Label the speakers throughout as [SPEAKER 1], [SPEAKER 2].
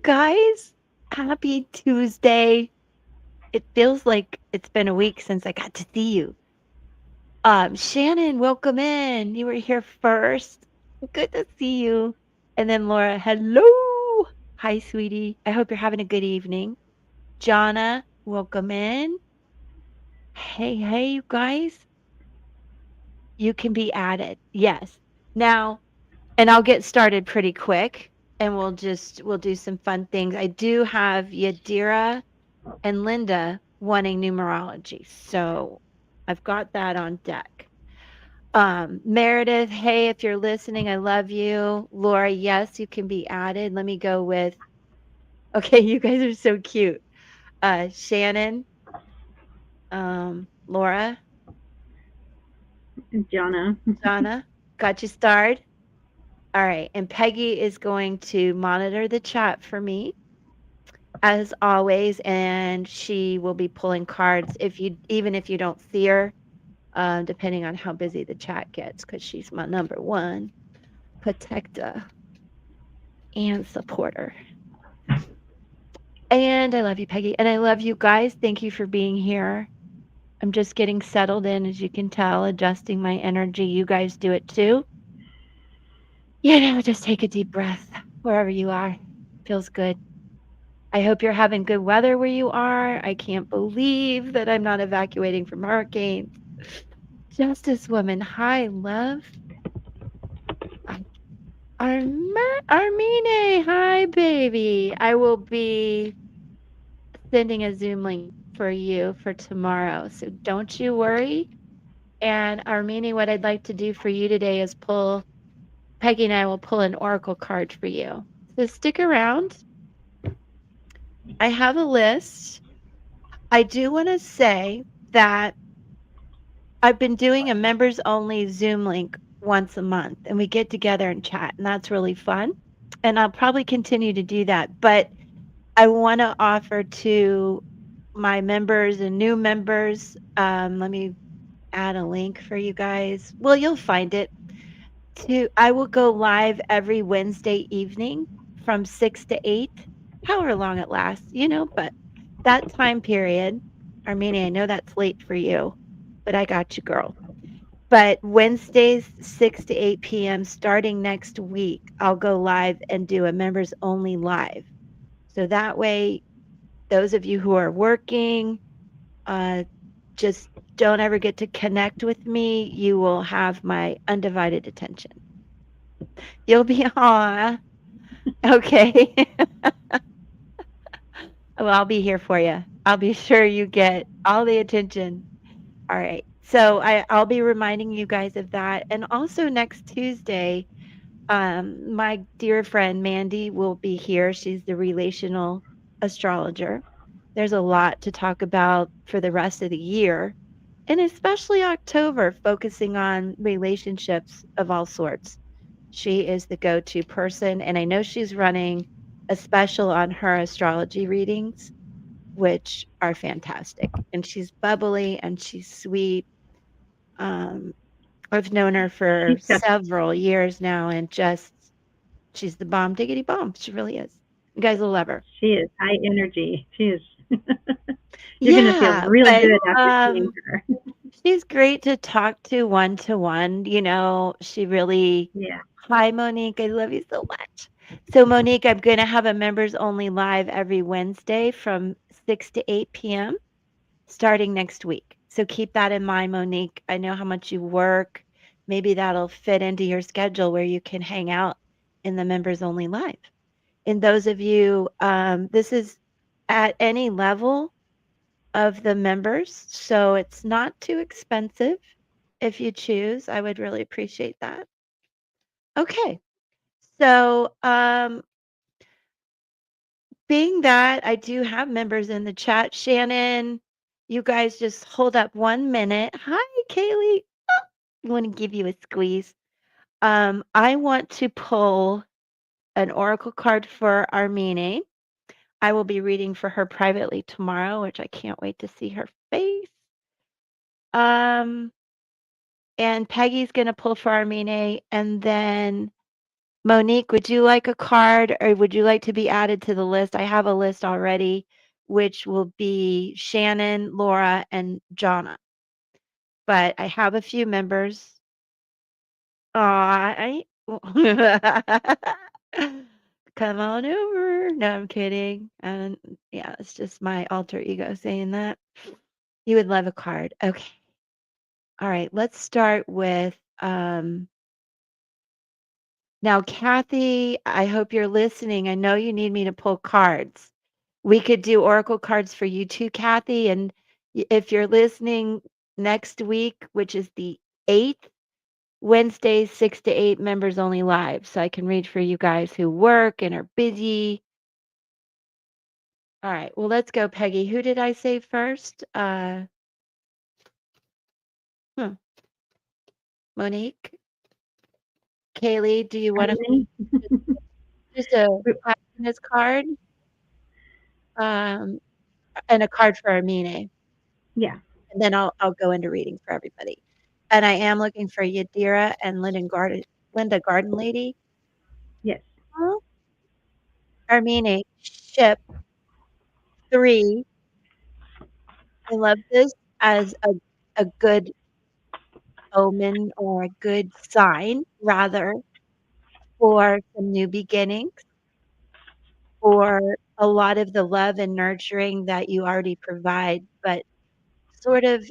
[SPEAKER 1] guys. Happy Tuesday. It feels like it's been a week since I got to see you. Shannon, welcome in. You were here first. Good to see you. And then Laura, hello. Hi, sweetie. I hope you're having a good evening. Jonna, welcome in. Hey, you guys. You can be added. Yes. Now, and I'll get started pretty quick and we'll do some fun things. I do have Yadira and Linda wanting numerology. So I've got that on deck. Meredith, hey, if you're listening, I love you. Laura, yes, you can be added. Let me go with, okay, you guys are so cute. Shannon, Laura,
[SPEAKER 2] Jana.
[SPEAKER 1] Donna, got you starred. All right. And Peggy is going to monitor the chat for me as always, and she will be pulling cards even if you don't see her, depending on how busy the chat gets, because she's my number one protector and supporter. And I love you, Peggy, and I love you guys. Thank you for being here. I'm just getting settled in, as you can tell, adjusting my energy. You guys do it too. Just take a deep breath wherever you are. Feels good. I hope you're having good weather where you are. I can't believe that I'm not evacuating from hurricanes. Justice woman, hi, love. Armine, hi, baby. I will be sending a Zoom link for you for tomorrow. So don't you worry. And Armine, what I'd like to do for you today is Peggy and I will pull an oracle card for you. So stick around. I have a list. I do want to say that I've been doing a members only Zoom link once a month, and we get together and chat, and that's really fun. And I'll probably continue to do that. But I want to offer to my members and new members. Let me add a link for you guys. Well, you'll find it. I will go live every Wednesday evening from 6 to 8, however long it lasts, but that time period, Armenia, I know that's late for you, but I got you, girl. But Wednesdays, 6 to 8 p.m., starting next week, I'll go live and do a members only live. So that way, those of you who are working, just don't ever get to connect with me. You will have my undivided attention. You'll be, aw, okay. Well, I'll be here for you. I'll be sure you get all the attention. All right. So I'll be reminding you guys of that. And also next Tuesday, my dear friend Mandy will be here. She's the relational astrologer. There's a lot to talk about for the rest of the year, and especially October, focusing on relationships of all sorts. She is the go to person, and I know she's running a special on her astrology readings, which are fantastic. And she's bubbly and she's sweet. Um, I've known her for
[SPEAKER 2] She's got,
[SPEAKER 1] several years now, and she's the bomb diggity bomb. She really is. You guys will love her.
[SPEAKER 2] she is high energy. She is. You're going to feel
[SPEAKER 1] Yeah,
[SPEAKER 2] real
[SPEAKER 1] but
[SPEAKER 2] good after seeing her.
[SPEAKER 1] she's great to one. She really,
[SPEAKER 2] Yeah.
[SPEAKER 1] hi, Monique. I love you so much. So, Monique, I'm going to have a members only live every Wednesday from 6 to 8 p.m. starting next week. So keep that in mind, Monique. I know how much you work. Maybe that'll fit into your schedule where you can hang out in the members only live. And those of you, this is at any level of the members, so it's not too expensive if you choose. I would really appreciate that. Okay. So, being that I do have members in the chat, Shannon, you guys just hold up 1 minute. Hi, Kaylee. I want to give you a squeeze. I want to pull an oracle card for Armine. I will be reading for her privately tomorrow, which I can't wait to see her face. And Peggy's going to pull for Armine, and then Monique, would you like a card or would you like to be added to the list? I have a list already, which will be Shannon, Laura, and Jonna. But I have a few members. I come on over. No, I'm kidding. And yeah, it's just my alter ego saying that. You would love a card. Okay. All right. Let's start with now, Kathy, I hope you're listening. I know you need me to pull cards. We could do oracle cards for you too, Kathy. And if you're listening next week, which is the 8th, Wednesday, 6 to 8, members only live. So I can read for you guys who work and are busy. All right. Well, let's go, Peggy. Who did I say first? Hmm, Monique? Kaylee, do you want to
[SPEAKER 2] Emily?
[SPEAKER 1] just a happiness card? Um, and a card for Armine.
[SPEAKER 2] Yeah.
[SPEAKER 1] And then I'll go into reading for everybody. And I am looking for Yadira and Linda Garden Lady.
[SPEAKER 2] Yes.
[SPEAKER 1] Oh, Armine, ship 3. I love this as a good omen or a good sign, rather, for some new beginnings, for a lot of the love and nurturing that you already provide, but sort of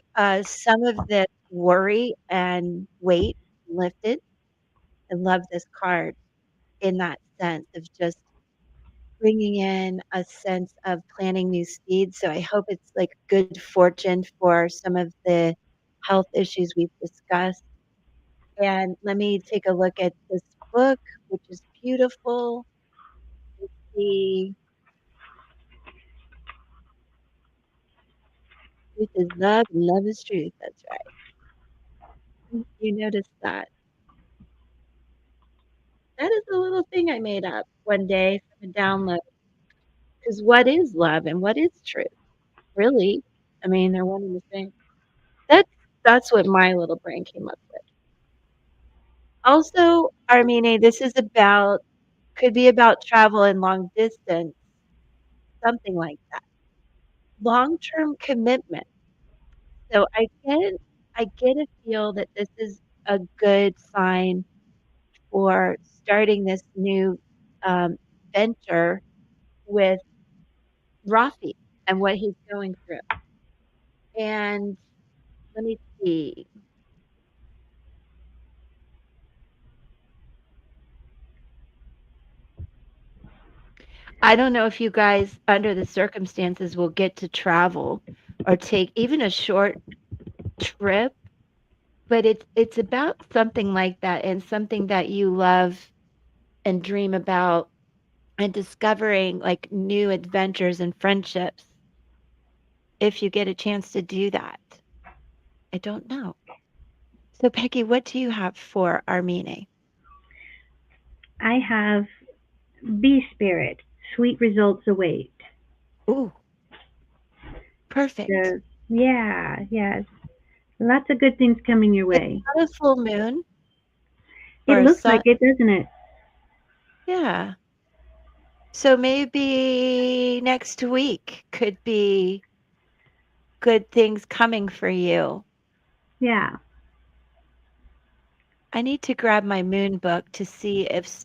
[SPEAKER 1] some of the worry and weight lifted. I love this card in that sense of just bringing in a sense of planting new seeds. So I hope it's like good fortune for some of the health issues we've discussed. And let me take a look at this book, which is beautiful. The truth is love, and love is truth. That's right. You noticed that. That is a little thing I made up one day from a download. Because what is love and what is truth? Really? I mean, they're one and the same. That's that's what my little brain came up with. Also, Armine, this is about could be about travel and long distance, something like that. Long-term commitment. So I get a feel that this is a good sign for starting this new um, venture with Rafi and what he's going through. And let me see. I don't know if you guys, under the circumstances, will get to travel or take even a short trip, but it's about something like that and something that you love and dream about and discovering like new adventures and friendships if you get a chance to do that. I don't know. So Peggy, what do you have for Armine?
[SPEAKER 2] I have Bee Spirit. Sweet results await.
[SPEAKER 1] Ooh, perfect.
[SPEAKER 2] So, yeah, yes. Lots of good things coming your
[SPEAKER 1] Is
[SPEAKER 2] way.
[SPEAKER 1] that a full moon
[SPEAKER 2] It
[SPEAKER 1] or a
[SPEAKER 2] looks like
[SPEAKER 1] sun?
[SPEAKER 2] it, doesn't it?
[SPEAKER 1] Yeah. So maybe next week could be good things coming for you.
[SPEAKER 2] Yeah.
[SPEAKER 1] I need to grab my moon book to see if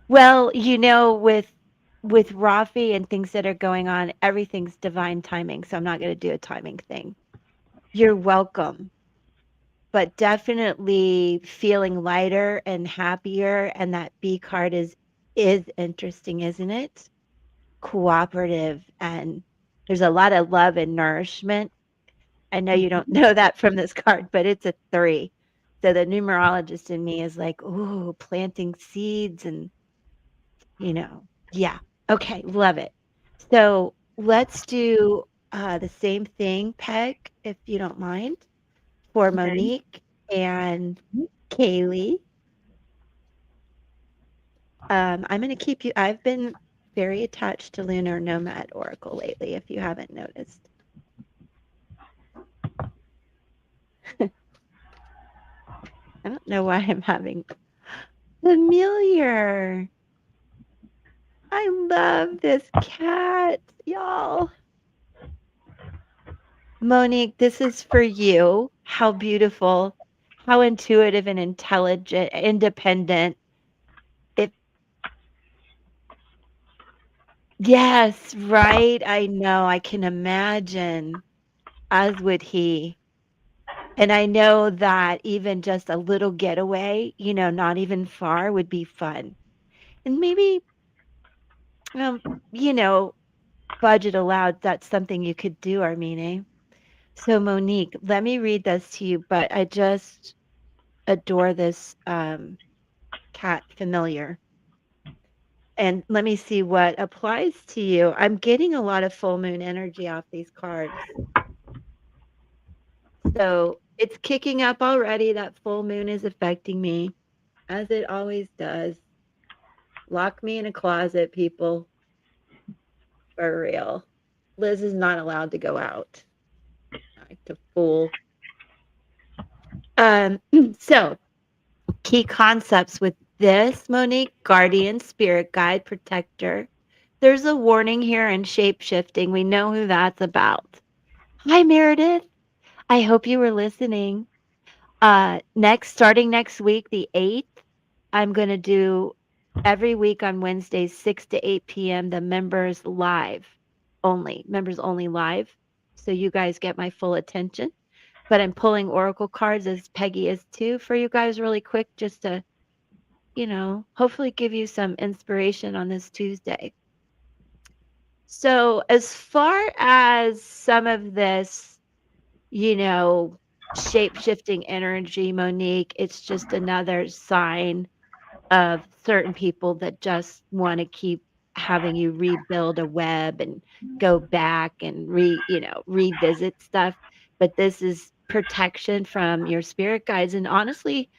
[SPEAKER 1] well, with Rafi and things that are going on, everything's divine timing, so I'm not going to do a timing thing. You're welcome. But definitely feeling lighter and happier and that B card is interesting, isn't it? Cooperative and there's a lot of love and nourishment. I know you don't
[SPEAKER 2] Mhm.
[SPEAKER 1] know that from this card, but it's a 3. So the numerologist in me is like, "Ooh, planting seeds and, yeah. Okay, love it." So let's do the same thing, Peg, if you don't mind, for
[SPEAKER 2] Okay.
[SPEAKER 1] Monique and Kaylee. I'm going to keep you, I've been very attached to Lunar Nomad Oracle lately, if you haven't noticed. I don't know why I'm having Familiar. I love this cat, y'all. Monique, this is for you. How beautiful, how intuitive and intelligent, independent. It Yes, right. I know. I can imagine, as would he. And I know that even just a little getaway, not even far would be fun. And maybe, um, you know, budget allowed, that's something you could do, Armine. So, Monique, let me read this to you, but I just adore this cat familiar. And let me see what applies to you. I'm getting a lot of full moon energy off these cards. So it's kicking up already. That full moon is affecting me, as it always does. Lock me in a closet, people. For real. Liz is not allowed to go out. Like to fool. Um, so key concepts with this, Monique: guardian, spirit guide, protector. There's a warning here in shape shifting. We know who that's about. Hi, Meredith. I hope you were listening. Starting next week, the 8th, I'm going to do every week on Wednesdays, 6 to 8 p.m., the members only live. So you guys get my full attention. But I'm pulling oracle cards, as Peggy is too, for you guys really quick, just to, hopefully give you some inspiration on this Tuesday. So, as far as some of this, you know, shape shifting energy, Monique, it's just another sign of certain people that just want to keep having you rebuild a web and go back and revisit stuff. But this is protection from your spirit guides and honestly,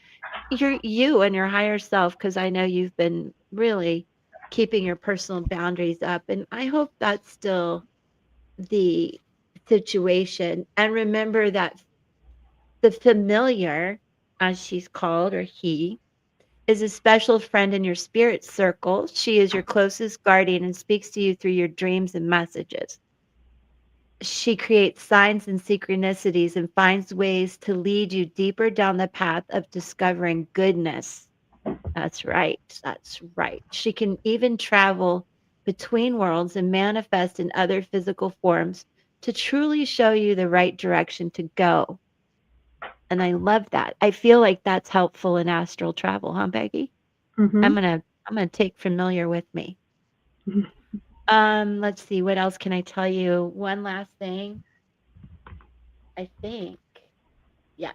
[SPEAKER 1] you and your higher self, because I know you've been really keeping your personal boundaries up. And I hope that's still the situation. And remember that the familiar, as she's called, or he, is a special friend in your spirit circle. She is your closest guardian and speaks to you through your dreams and messages. She creates signs and synchronicities and finds ways to lead you deeper down the path of discovering goodness. That's right. That's right. She can even travel between worlds and manifest in other physical forms to truly show you the right direction to go. And I love that. I feel like that's helpful in astral travel, huh, Becky?
[SPEAKER 2] Mm-hmm.
[SPEAKER 1] I'm gonna take familiar with me. Let's see, what else can I tell you? One last thing, I think. Yeah.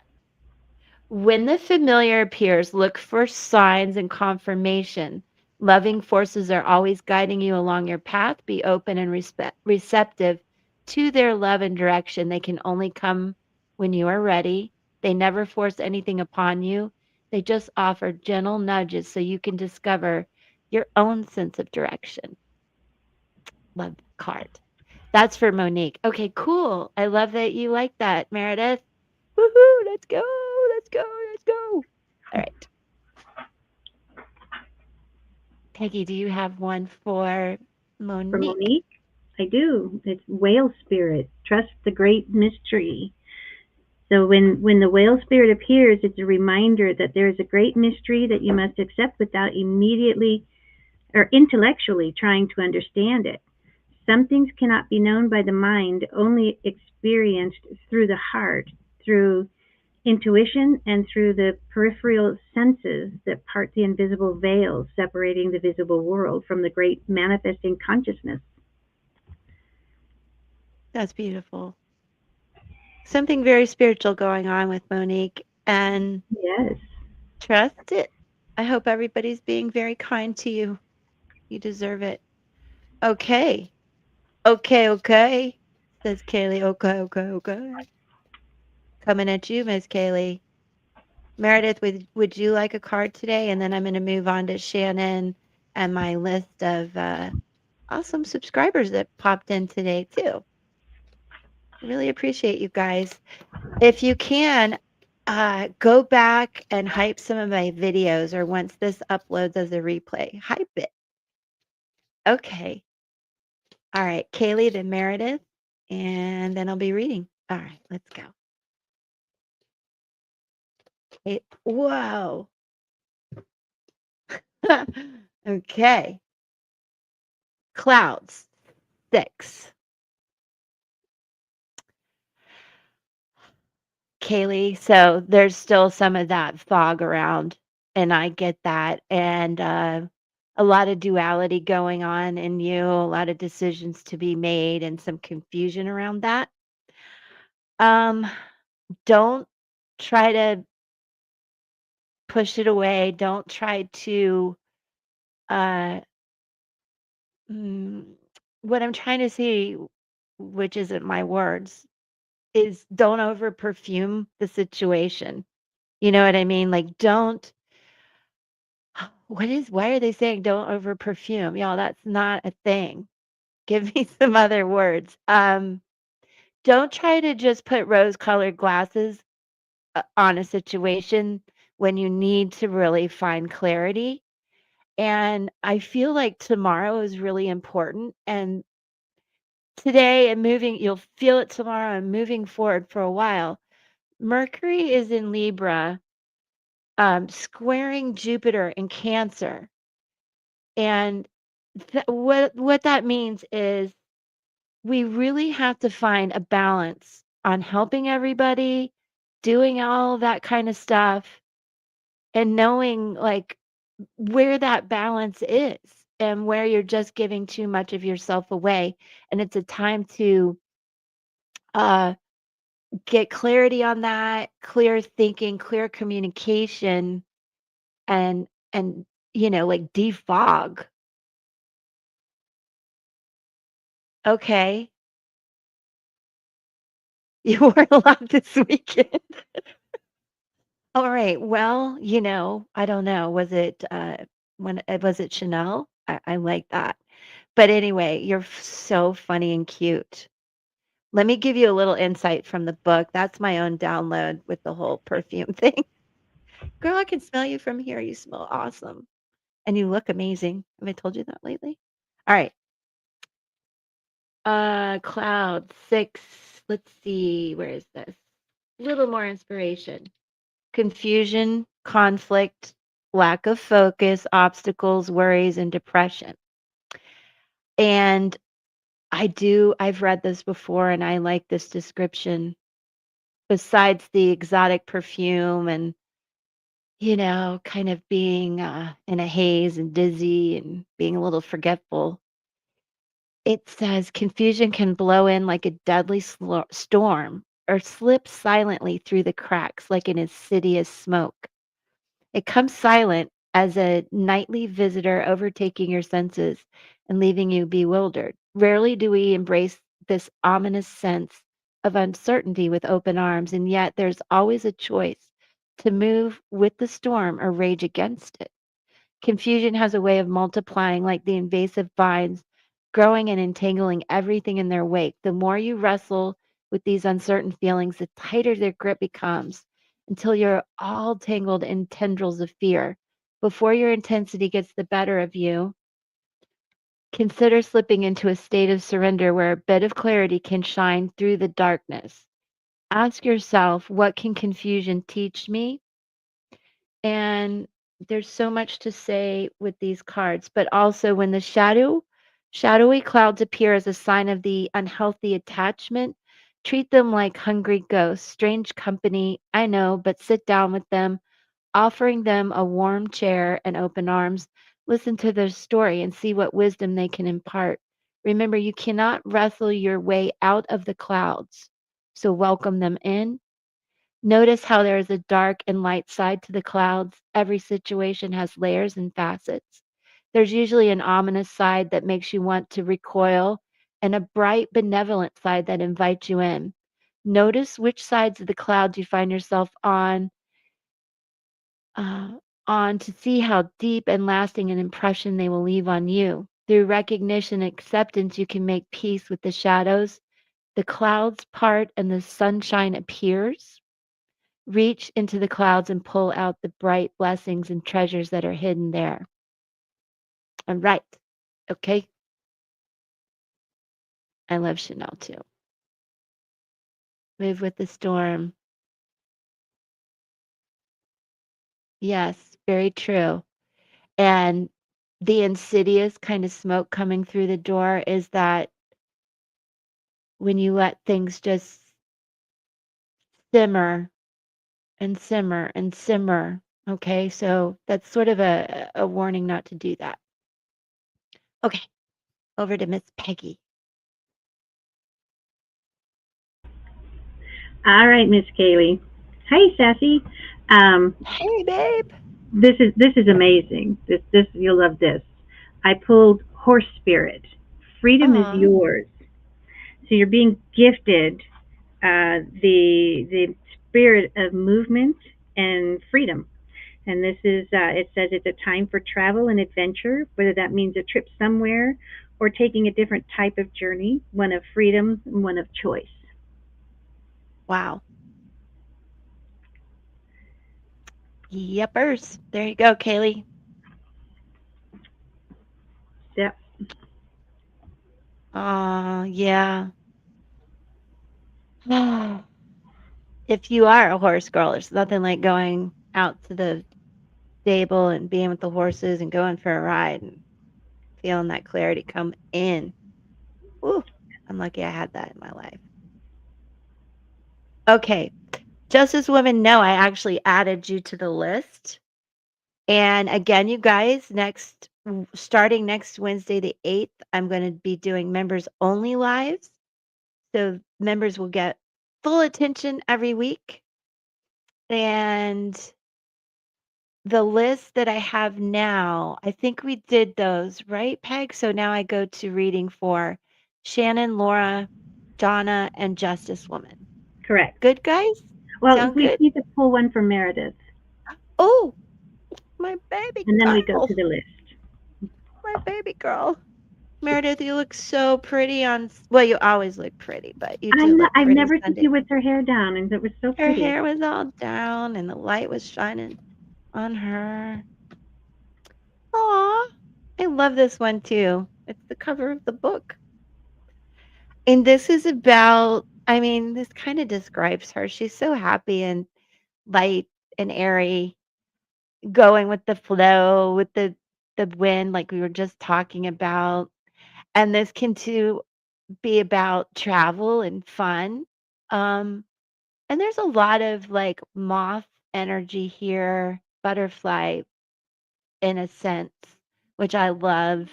[SPEAKER 1] When the familiar appears, look for signs and confirmation. Loving forces are always guiding you along your path. Be open and receptive to their love and direction. They can only come when you are ready. They never force anything upon you. They just offer gentle nudges so you can discover your own sense of direction. Love that card. That's for Monique. Okay, cool. I love that you like that, Meredith. Woohoo! Let's go. Let's go. Let's go. All right. Peggy, do you have one for
[SPEAKER 2] For
[SPEAKER 1] Monique?
[SPEAKER 2] Monique, I do. It's whale spirit. Trust the great mystery. So when the whale spirit appears, it's a reminder that there is a great mystery that you must accept without immediately or intellectually trying to understand it. Some things cannot be known by the mind, only experienced through the heart, through intuition, and through the peripheral senses that part the invisible veils separating the visible world from the great manifesting consciousness.
[SPEAKER 1] That's beautiful. Something very spiritual going on with Monique, and
[SPEAKER 2] Yes.
[SPEAKER 1] trust it. I hope everybody's being very kind to you. You deserve it. Okay. Okay, okay. Says Kaylee. Okay, okay, okay. Coming at you, Miss Kaylee. Meredith, would you like a card today? And then I'm going to move on to Shannon and my list of awesome subscribers that popped in today, too. Really appreciate you guys. If you can, Go back and hype some of my videos or once this uploads as a replay, hype it. Okay. All right. Kaylee, then Meredith, and then I'll be reading. All right, let's go. Whoa. Okay. Clouds, 6. Kaylee, so there's still some of that fog around, and I get that, and, a lot of duality going on in you, a lot of decisions to be made, and some confusion around that. Um, don't try to push it away, don't try to, uh, mm, what I'm trying to say, which isn't my words, is don't over perfume the situation. You know what I mean? Like, don't why are they saying don't over perfume? Y'all, that's not a thing. Give me some other words. Don't try to just put rose-colored glasses on a situation when you need to really find clarity. And I feel like tomorrow is really important. And today and moving, you'll feel it tomorrow and moving forward for a while. Mercury is in Libra, squaring Jupiter in Cancer. And what that means is we really have to find a balance on helping everybody, doing all that kind of stuff, and knowing like where that balance is and where you're just giving too much of yourself away. And it's a time to uh, get clarity on that, clear thinking, clear communication, and like defog. Okay, you weren't allowed this weekend. All right. Well, I don't know. Was it Chanel? I like that. But anyway, you're so funny and cute. Let me give you a little insight from the book. That's my own download with the whole perfume thing. Girl, I can smell you from here. You smell awesome. And you look amazing. Have I told you that lately? All right. Cloud 6. Let's see. Where is this? A little more inspiration. Confusion, conflict, lack of focus, obstacles, worries, and depression. And I've read this before and I like this description. Besides the exotic perfume and, kind of being in a haze and dizzy and being a little forgetful, it says confusion can blow in like a deadly storm or slip silently through the cracks like an insidious smoke. It comes silent as a nightly visitor overtaking your senses and leaving you bewildered. Rarely do we embrace this ominous sense of uncertainty with open arms, and yet there's always a choice to move with the storm or rage against it. Confusion has a way of multiplying like the invasive vines, growing and entangling everything in their wake. The more you wrestle with these uncertain feelings, the tighter their grip becomes until you're all tangled in tendrils of fear. Before your intensity gets the better of you, consider slipping into a state of surrender where a bit of clarity can shine through the darkness. Ask yourself, what can confusion teach me? And there's so much to say with these cards, but also when the shadowy clouds appear as a sign of the unhealthy attachment, treat them like hungry ghosts, strange company, I know, but sit down with them, offering them a warm chair and open arms. Listen to their story and see what wisdom they can impart. Remember, you cannot wrestle your way out of the clouds. So welcome them in. Notice how there is a dark and light side to the clouds. Every situation has layers and facets. There's usually an ominous side that makes you want to recoil and a bright, benevolent side that invites you in. Notice which sides of the clouds you find yourself uh, on to see how deep and lasting an impression they will leave on you. Through recognition and acceptance, you can make peace with the shadows. The clouds part and the sunshine appears. Reach into the clouds and pull out the bright blessings and treasures that are hidden there. All right. Okay. I love Chanel too. Move with the storm. Yes, very true. And the insidious kind of smoke coming through the door is that when you let things just simmer and simmer and simmer. Okay, so that's sort of a warning not to do that. Okay, over to Miss Peggy.
[SPEAKER 2] All right, Miss Kaylee. Hey, Sassy. Um,
[SPEAKER 1] Hey, babe.
[SPEAKER 2] this is amazing. This you'll love this. I pulled horse spirit. Freedom is
[SPEAKER 1] Aw,
[SPEAKER 2] yours. So you're being gifted the spirit of movement and freedom. And this is it says it's a time for travel and adventure, whether that means a trip somewhere or taking a different type of journey, one of freedom and one of choice.
[SPEAKER 1] wow. Yepers. There you go, Kaylee.
[SPEAKER 2] Yep,
[SPEAKER 1] Aw, yeah. If you are a horse girl, there's nothing like going out to the stable and being with the horses and going for a ride and feeling that clarity come in. Ooh, I'm lucky I had that in my life. Okay, just as women know, I actually added you to the list. And again, you guys, starting next Wednesday, the 8th, I'm going to be doing members only lives. So members will get full attention every week. And the list that I have now, I think we did those, right, Peg? So now I go to reading for Shannon, Laura, Donna, and Justice Woman.
[SPEAKER 2] correct.
[SPEAKER 1] Good, guys?
[SPEAKER 2] Well,
[SPEAKER 1] Sound
[SPEAKER 2] we
[SPEAKER 1] good?
[SPEAKER 2] need to pull one for Meredith,
[SPEAKER 1] Oh, my baby
[SPEAKER 2] and then we go
[SPEAKER 1] girl.
[SPEAKER 2] to the list.
[SPEAKER 1] My baby girl. Meredith, you look so pretty well, you always look pretty, but you do look
[SPEAKER 2] I've
[SPEAKER 1] pretty
[SPEAKER 2] never seen
[SPEAKER 1] Sunday.
[SPEAKER 2] you with her hair down, and it was so
[SPEAKER 1] Her
[SPEAKER 2] pretty.
[SPEAKER 1] hair was all down and the light was shining on her. Aw, I love this one too. It's the cover of the book. And this is about, I mean, this kind of describes her. She's so happy and light and airy, going with the flow, with the wind, like we were just talking about. And this can too be about travel and fun. Um, and there's a lot of like moth energy here, butterfly in a sense, which I love.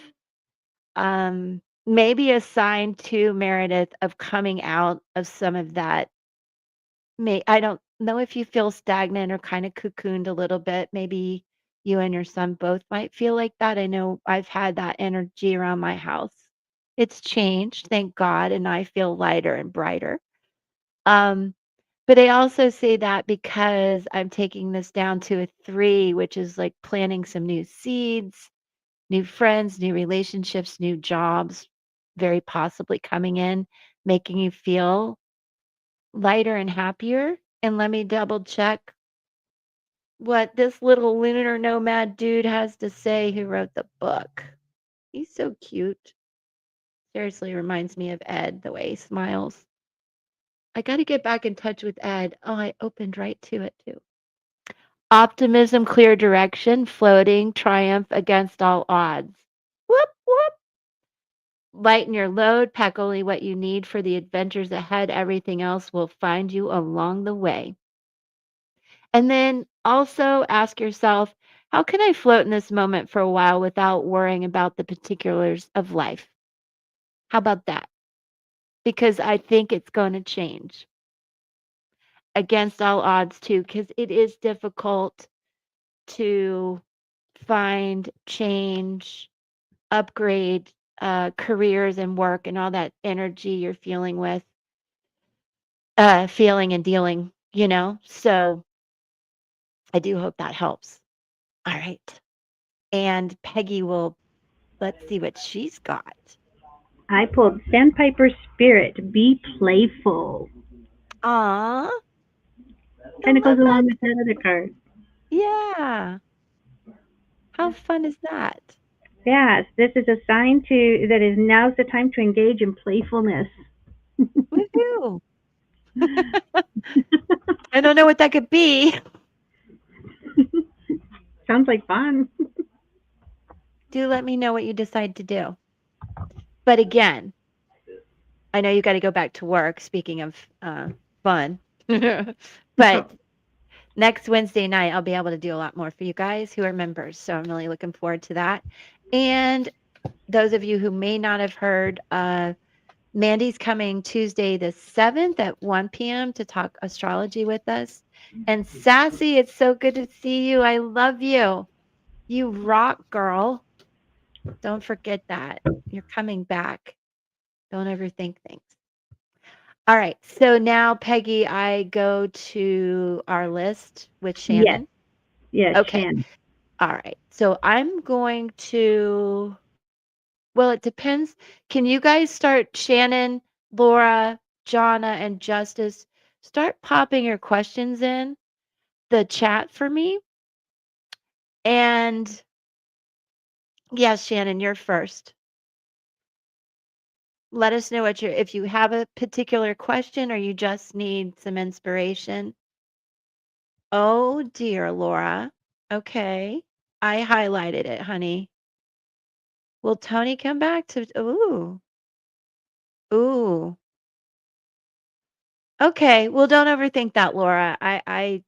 [SPEAKER 1] Maybe a sign to Meredith of coming out of some of that. I don't know if you feel stagnant or kind of cocooned a little bit. Maybe you and your son both might feel like that. I know I've had that energy around my house. It's changed, thank God, and I feel lighter and brighter. Um, but I also say that because I'm taking this down to a 3, which is like planting some new seeds, new friends, new relationships, new jobs, very possibly coming in, making you feel lighter and happier. And let me double check what this little lunar nomad dude has to say who wrote the book. He's so cute. Seriously reminds me of Ed, the way he smiles. I got to get back in touch with Ed. Oh, I opened right to it too. Optimism, clear direction, floating, triumph against all odds. Whoop, whoop. Lighten your load, pack only what you need for the adventures ahead. Everything else will find you along the way. And then also ask yourself, how can I float in this moment for a while without worrying about the particulars of life? How about that? Because I think it's going to change against all odds too, because it is difficult to find change, upgrade careers and work and all that energy you're feeling and dealing. So I do hope that helps. All right. And Peggy will, let's see what she's got.
[SPEAKER 2] I pulled Sandpiper Spirit. Be playful.
[SPEAKER 1] Aw,
[SPEAKER 2] Kind
[SPEAKER 1] I
[SPEAKER 2] of goes
[SPEAKER 1] love that.
[SPEAKER 2] along with that other card.
[SPEAKER 1] Yeah. How fun is that?
[SPEAKER 2] Yes, this is a sign to that is now's the time to engage in playfulness.
[SPEAKER 1] Woohoo. I don't know what that could be.
[SPEAKER 2] Sounds like fun.
[SPEAKER 1] Do let me know what you decide to do. But again, I know you got to go back to work. Speaking of fun, but next Wednesday night, I'll be able to do a lot more for you guys who are members. So I'm really looking forward to that. And those of you who may not have heard, Mandy's coming Tuesday the 7th at 1 p.m. to talk astrology with us. And Sassy, it's so good to see you. I love you. You rock, girl. Don't forget that. You're coming back. Don't overthink things. All right. So now, Peggy, I go to our list with
[SPEAKER 2] Yes,
[SPEAKER 1] Shannon.
[SPEAKER 2] yes,
[SPEAKER 1] Okay.
[SPEAKER 2] Shannon.
[SPEAKER 1] All right. So I'm going to, well, it depends. Can you guys start, Shannon, Laura, Jonna, and Justice, start popping your questions in the chat for me? And yes, Shannon, you're first. Let us know what if you have a particular question or you just need some inspiration. Oh dear, Laura. Okay. I highlighted it, honey. Will Tony come back to ooh. Ooh. Okay. Well, don't overthink that, Laura. I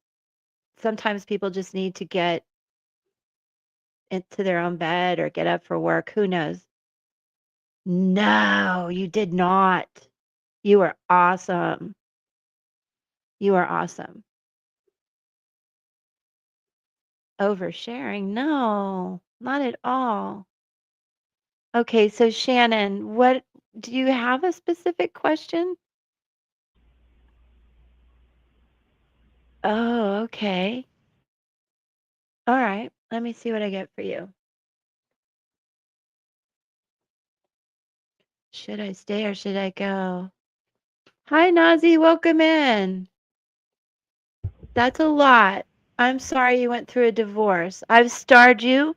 [SPEAKER 1] sometimes people just need to get into their own bed or get up for work. Who knows? No, you did not. You are awesome. You are awesome. Oversharing? No, not at all. Okay, so Shannon, what do you have a specific question? Oh, okay. All right. Let me see what I get for you. Should I stay or should I go? Hi, Nazi. Welcome in. That's a lot. I'm sorry you went through a divorce. I've starred you.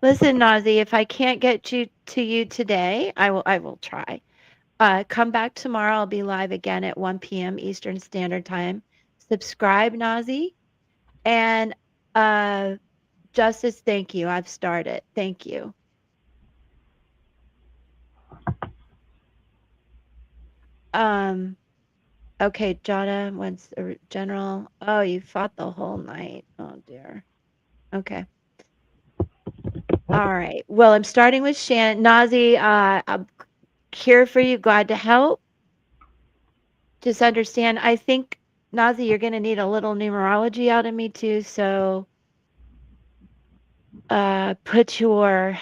[SPEAKER 1] Listen, Nazi, if I can't get you to you today, I will try. Come back tomorrow. I'll be live again at 1 p.m. Eastern Standard Time. Subscribe, Nazi. And Justice, thank you. I've started. Thank you. Um, okay, Jonna wants a general. Oh, you fought the whole night. Oh dear. Okay. All right. Well, I'm starting with Shannon. Nazi, I'm here for you. Glad to help. Just understand, I think, Nazi, you're going to need a little numerology out of me too. So put your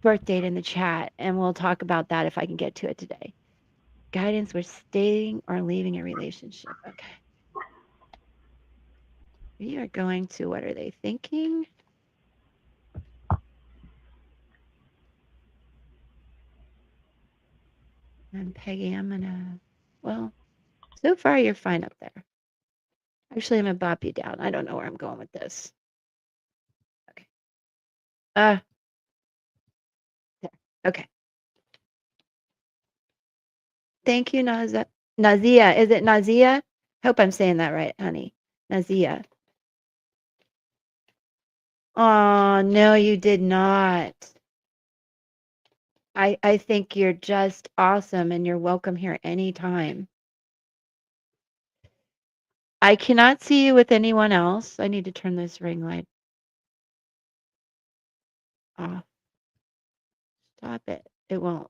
[SPEAKER 1] birth date in the chat and we'll talk about that if I can get to it today. Guidance, we're staying or leaving a relationship. Okay. We are going to what are they thinking? And Peggy, I'm gonna, well, so far you're fine up there. Actually, I'm gonna bop you down. I don't know where I'm going with this. Okay. Uh, there. Okay. Thank you, Nazia. Is it Nazia? Hope I'm saying that right, honey. Nazia. Oh, no, you did not. I think you're just awesome and you're welcome here anytime. I cannot see you with anyone else. I need to turn this ring light off. Stop it. It won't.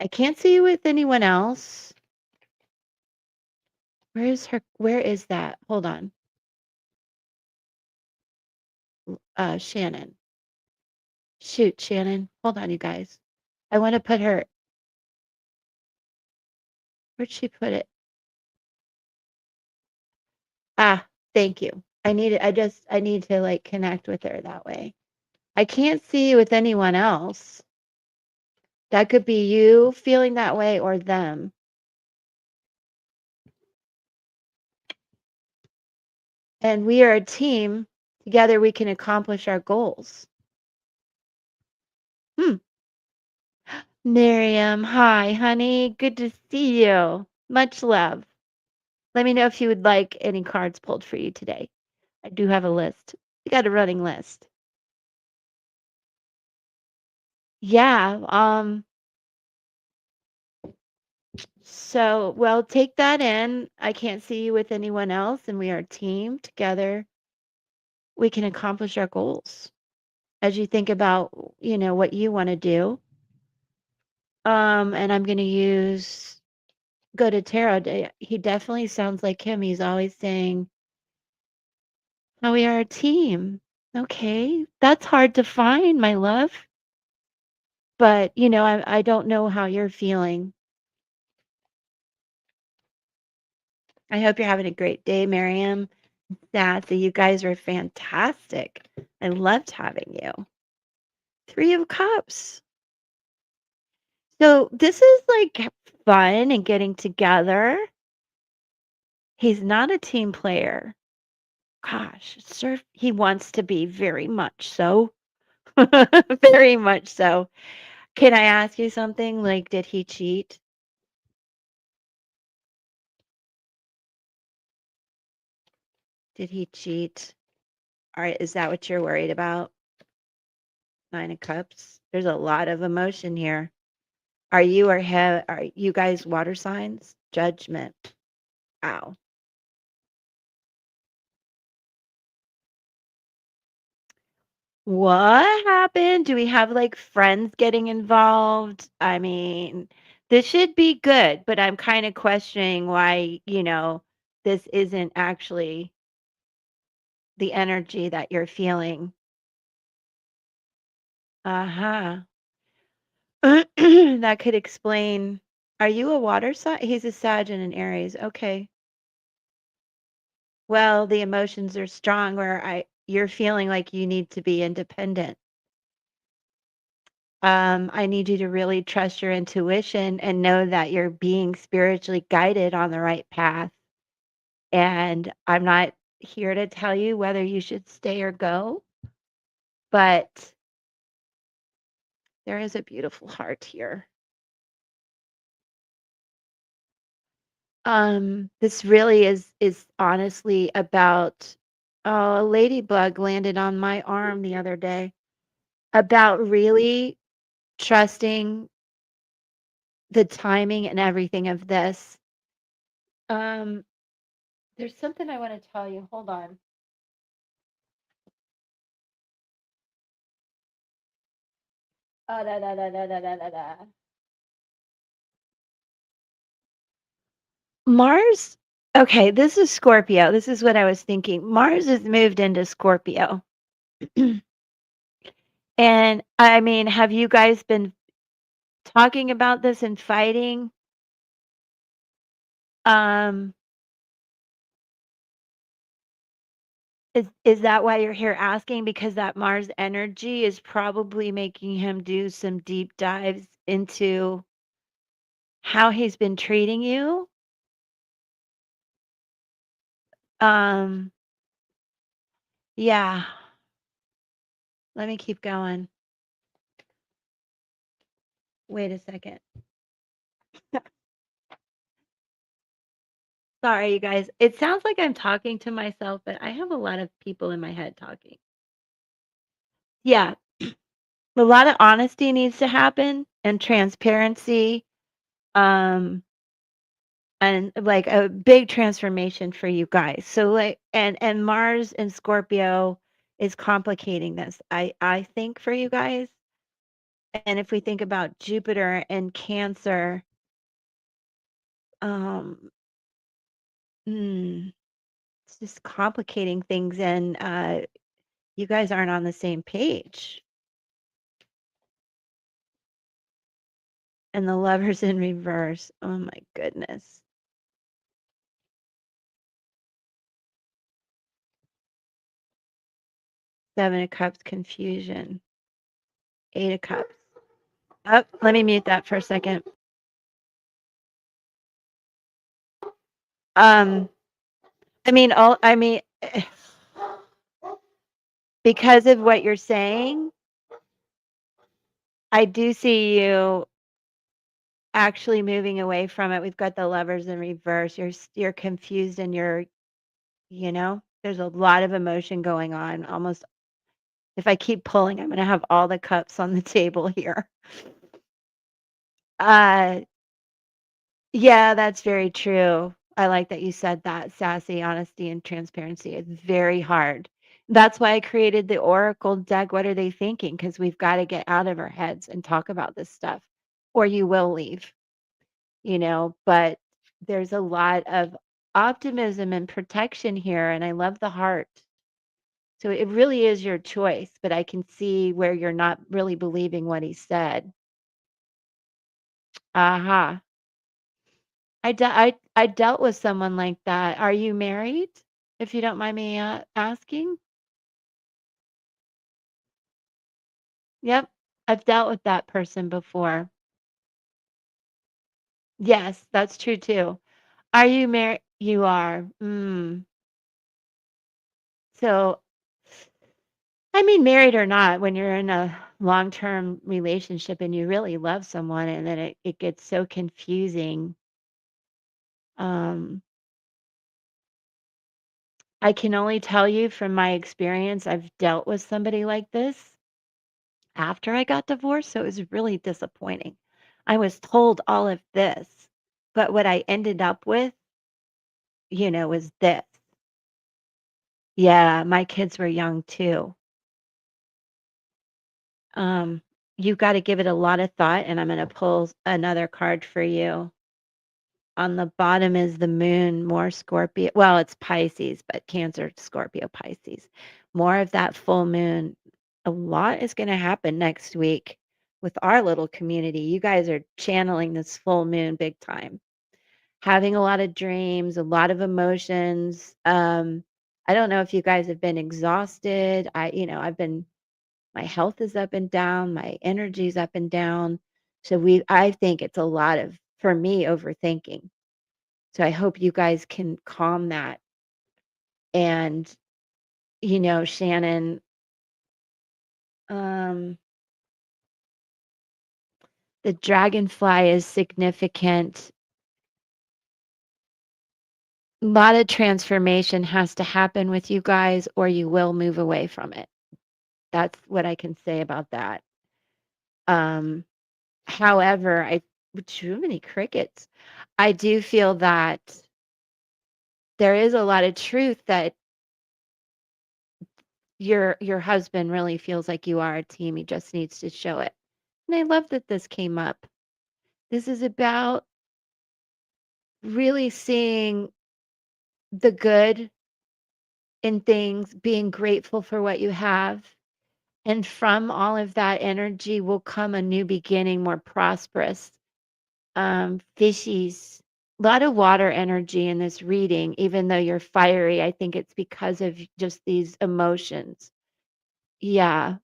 [SPEAKER 1] I can't see you with anyone else. Where is that? Hold on. Shannon. Shoot, Shannon. Hold on, you guys. I want to put her. Where'd she put it? Ah, thank you. I need to like connect with her that way. I can't see you with anyone else. That could be you feeling that way or them. And we are a team. Together we can accomplish our goals. Hmm. Miriam, hi, honey. Good to see you. Much love. Let me know if you would like any cards pulled for you today. I do have a list. We got a running list. Yeah. So, well, take that in. I can't see you with anyone else, and we are a team together. We can accomplish our goals as you think about, what you want to do. And I'm going to use go to tarot. He definitely sounds like him. He's always saying, "Oh, we are a team." Okay, that's hard to find, my love. But I don't know how you're feeling. I hope you're having a great day, Miriam. Sassy, you guys are fantastic. I loved having you. Three of Cups. So this is like fun and getting together. He's not a team player. Gosh, sir, he wants to be very much so. Very much so. Can I ask you something? Like, did he cheat? Did he cheat? All right, is that what you're worried about? Nine of Cups. There's a lot of emotion here. Are you guys water signs? Judgment. Wow. What happened? Do we have like friends getting involved? I mean, this should be good, but I'm kind of questioning why, this isn't actually the energy that you're feeling. Uh-huh. That could explain. Are you a water sign? He's a Sag and an Aries. Okay. Well, the emotions are strong where you're feeling like you need to be independent. I need you to really trust your intuition and know that you're being spiritually guided on the right path. And I'm not here to tell you whether you should stay or go, but there is a beautiful heart here. This really is honestly about a ladybug landed on my arm the other day. About really trusting the timing and everything of this. Um, there's something I want to tell you. Hold on. Da, da, da, da, da, da, da, da. Mars. Okay, this is Scorpio. This is what I was thinking. Mars has moved into Scorpio. And I mean, have you guys been talking about this and fighting? Um, is that why you're here asking? Because that Mars energy is probably making him do some deep dives into how he's been treating you. Um, yeah. Let me keep going. Wait a second. Sorry, you guys. It sounds like I'm talking to myself, but I have a lot of people in my head talking. Yeah, a lot of honesty needs to happen and transparency, um, and like a big transformation for you guys. So like, and Mars and Scorpio is complicating this. I think for you guys. And if we think about Jupiter and Cancer, um, mm, it's just complicating things, and you guys aren't on the same page. And the Lover's in reverse. Oh my goodness. Seven of Cups, confusion. Eight of Cups. Oh, let me mute that for a second. Um, I mean, Because of what you're saying, I do see you actually moving away from it. We've got the lovers in reverse. You're confused and there's a lot of emotion going on. Almost if I keep pulling, I'm going to have all the cups on the table here. Uh yeah, that's very true. I like that you said that. Sassy, honesty, and transparency is very hard. That's why I created the Oracle deck. What are they thinking? Because we've got to get out of our heads and talk about this stuff, or you will leave. But there's a lot of optimism and protection here, and I love the heart. So it really is your choice, but I can see where you're not really believing what he said. Aha. I dealt with someone like that. Are you married? If you don't mind me asking? Yep. I've dealt with that person before. Yes, that's true too. Are you married? You are. So, I mean, married or not, when you're in a long-term relationship and you really love someone and then it gets so confusing. Um, I can only tell you from my experience, I've dealt with somebody like this after I got divorced, so it was really disappointing. I was told all of this, but what I ended up with, was this. Yeah, my kids were young too. Um, you gotta give it a lot of thought, and I'm gonna pull another card for you. On the bottom is the moon, more Scorpio. Well, it's Pisces, but Cancer, Scorpio, Pisces. More of that full moon. A lot is going to happen next week with our little community. You guys are channeling this full moon big time, having a lot of dreams, a lot of emotions. I don't know if you guys have been exhausted. I've been, my health is up and down, my energy's up and down. So I think it's a lot of, for me, overthinking. So I hope you guys can calm that. And, Shannon, um, the dragonfly is significant. A lot of transformation has to happen with you guys, or you will move away from it. That's what I can say about that. Um, however, too many crickets. I do feel that there is a lot of truth that your husband really feels like you are a team. He just needs to show it. And I love that this came up. This is about really seeing the good in things, being grateful for what you have. And from all of that energy will come a new beginning, more prosperous. Fishies, a lot of water energy in this reading, even though you're fiery. I think it's because of just these emotions. Yeah,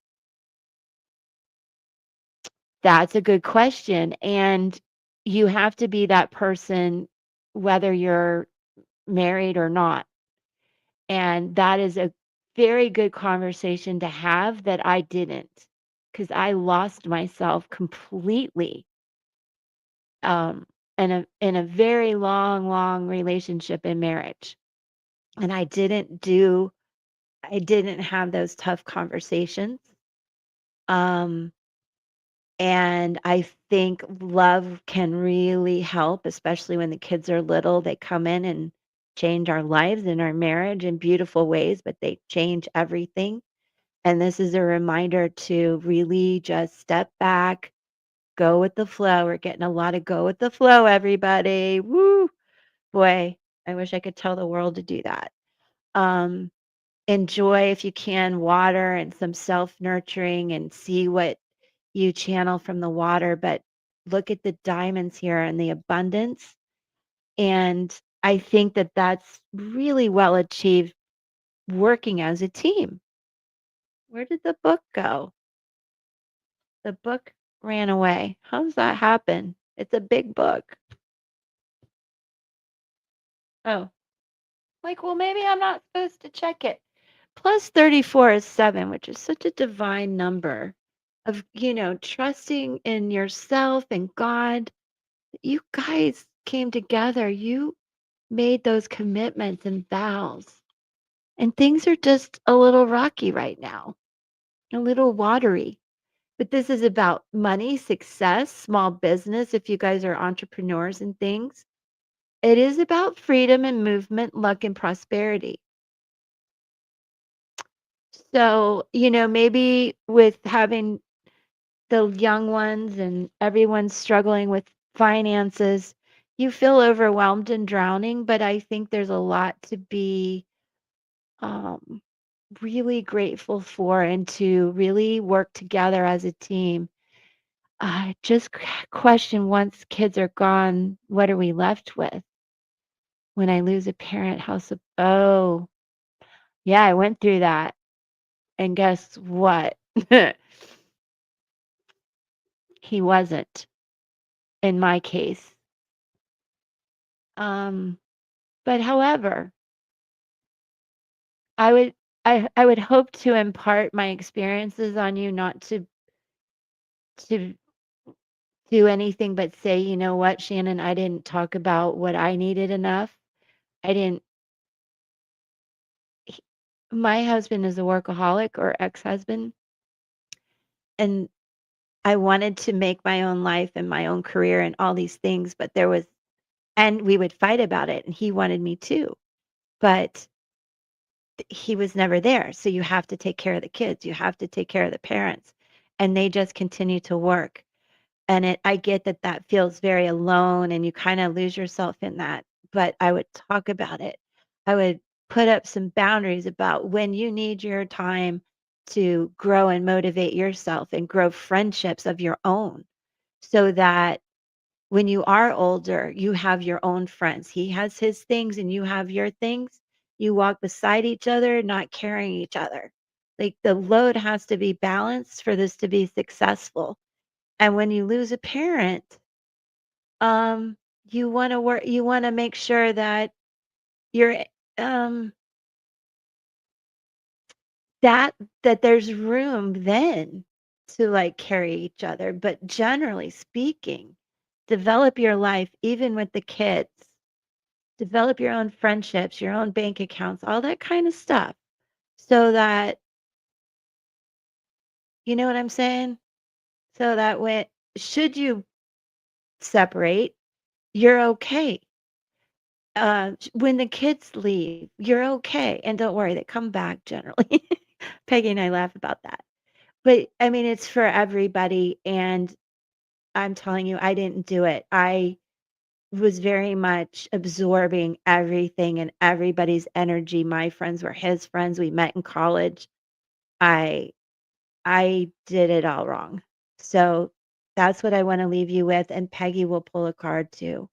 [SPEAKER 1] that's a good question. And you have to be that person, whether you're married or not. And that is a very good conversation to have that I didn't, because I lost myself completely, um, in a very long, long relationship and marriage. And I didn't have those tough conversations. Um, and I think love can really help, especially when the kids are little. They come in and change our lives and our marriage in beautiful ways, but they change everything. And this is a reminder to really just step back, go with the flow. We're getting a lot of go with the flow, everybody. Woo! Boy, I wish I could tell the world to do that. Um, enjoy, if you can, water and some self nurturing and see what you channel from the water. But look at the diamonds here and the abundance. And I think that that's really well achieved working as a team. Where did the book go? The book ran away. How does that happen? It's a big book. Oh, Like, well, maybe I'm not supposed to check it. Plus 34 is 7, which is such a divine number of, trusting in yourself and God. You guys came together. You made those commitments and vows. And things are just a little rocky right now, a little watery. But this is about money, success, small business, if you guys are entrepreneurs and things. It is about freedom and movement, luck and prosperity. So, maybe with having the young ones and everyone's struggling with finances, you feel overwhelmed and drowning, but I think there's a lot to be um, really grateful for and to really work together as a team. Just question once kids are gone, what are we left with? When I lose a parent, oh, yeah, I went through that. And guess what? He wasn't in my case. Um, but however, I would I would hope to impart my experiences on you, not to do anything but say, you know what, Shannon, I didn't talk about what I needed enough. I didn't he- my husband is a workaholic or ex-husband, and I wanted to make my own life and my own career and all these things, but and we would fight about it and he wanted me too. But he was never there. So you have to take care of the kids, you have to take care of the parents, and they just continue to work. And I get that that feels very alone and you kind of lose yourself in that. But I would talk about it. I would put up some boundaries about when you need your time to grow and motivate yourself and grow friendships of your own so that when you are older, you have your own friends. He has his things and you have your things. You walk beside each other, not carrying each other. Like the load has to be balanced for this to be successful. And when you lose a parent, you want to work, you want to make sure that you're, um, that, that there's room then to like carry each other. But generally speaking, develop your life even with the kids. Develop your own friendships, your own bank accounts, all that kind of stuff. So that, you know what I'm saying? So that should you separate, you're okay. When the kids leave, you're okay. And don't worry, they come back generally. Peggy and I laugh about that. But I mean, it's for everybody. And I'm telling you, I didn't do it. I was very much absorbing everything and everybody's energy. My friends were his friends. We met in college. I I did it all wrong. So that's what I want to leave you with. And Peggy will pull a card too.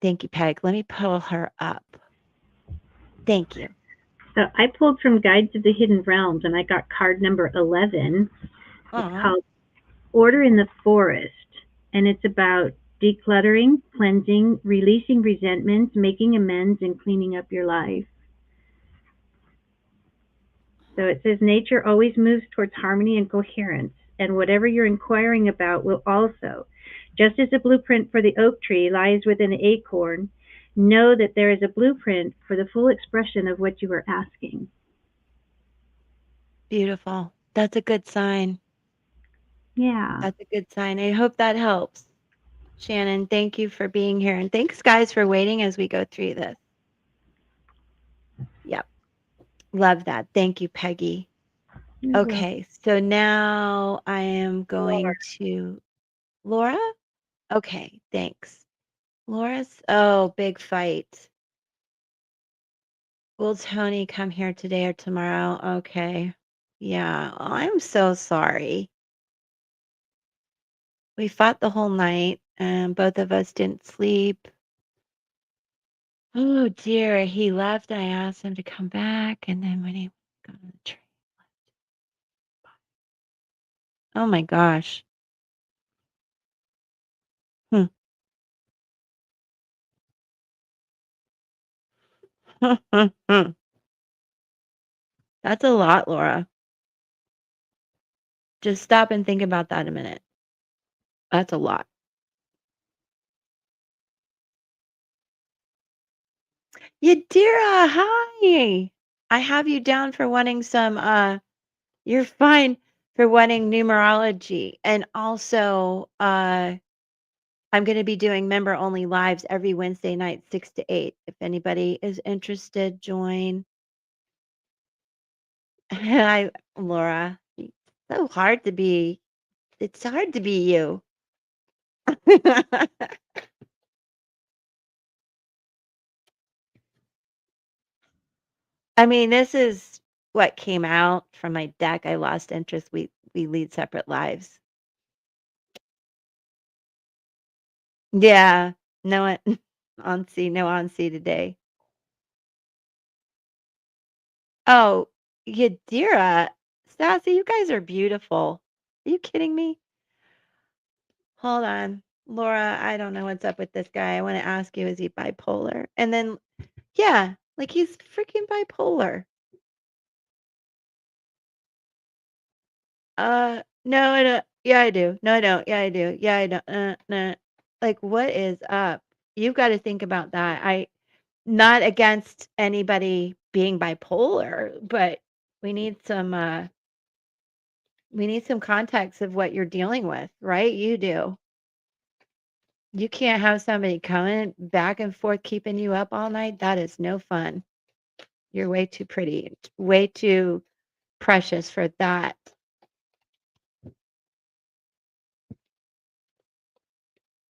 [SPEAKER 1] Thank you, Peg. Let me pull her up. Thank you.
[SPEAKER 2] So I pulled from Guides of the Hidden Realms and I got card number 11. It's
[SPEAKER 1] Aw,
[SPEAKER 2] called Order in the Forest. And it's about decluttering, cleansing, releasing resentments, making amends, and cleaning up your life. So it says nature always moves towards harmony and coherence, and whatever you're inquiring about will also. Just as the blueprint for the oak tree lies within the acorn, know that there is a blueprint for the full expression of what you are asking.
[SPEAKER 1] beautiful. That's a good sign.
[SPEAKER 2] Yeah,
[SPEAKER 1] That's a good sign. I hope that helps. Shannon, thank you for being here. And thanks, guys, for waiting as we go through this. Yep. Love that. Thank you, Peggy.
[SPEAKER 2] you're welcome.
[SPEAKER 1] Okay. So now I am going to Laura. Okay. Thanks. Laura's, oh, big fight. Will Tony come here today or tomorrow? Okay. Yeah. Oh, I'm so sorry. We fought the whole night and both of us didn't sleep. Oh dear. He left. I asked him to come back. And then when he got on the train, oh my gosh. Hmm. That's a lot, Laura. Just stop and think about that a minute. That's a lot. Yadira, hi. I have you down for wanting some you're fine for wanting numerology. And also I'm going to be doing member only lives every Wednesday night 6 to 8. If anybody is interested, join. I Laura, it's so hard to be it's hard to be you. I mean, this is what came out from my deck. I lost interest. We lead separate lives. Yeah. No one no on sea today. Oh, Yadira, Sassy, you guys are beautiful. Are you kidding me? Hold on. Laura, I don't know what's up with this guy. I want to ask you, is he bipolar? And then, yeah, like he's freaking bipolar. No, I don't. Yeah, I do. No, I don't. Yeah, I do. Yeah, I don't. No. Like, what is up? You've got to think about that. Not against anybody being bipolar, but we need some uh we need some context of what you're dealing with, right? You do. You can't have somebody coming back and forth keeping you up all night. That is no fun. You're way too pretty, way too precious for that.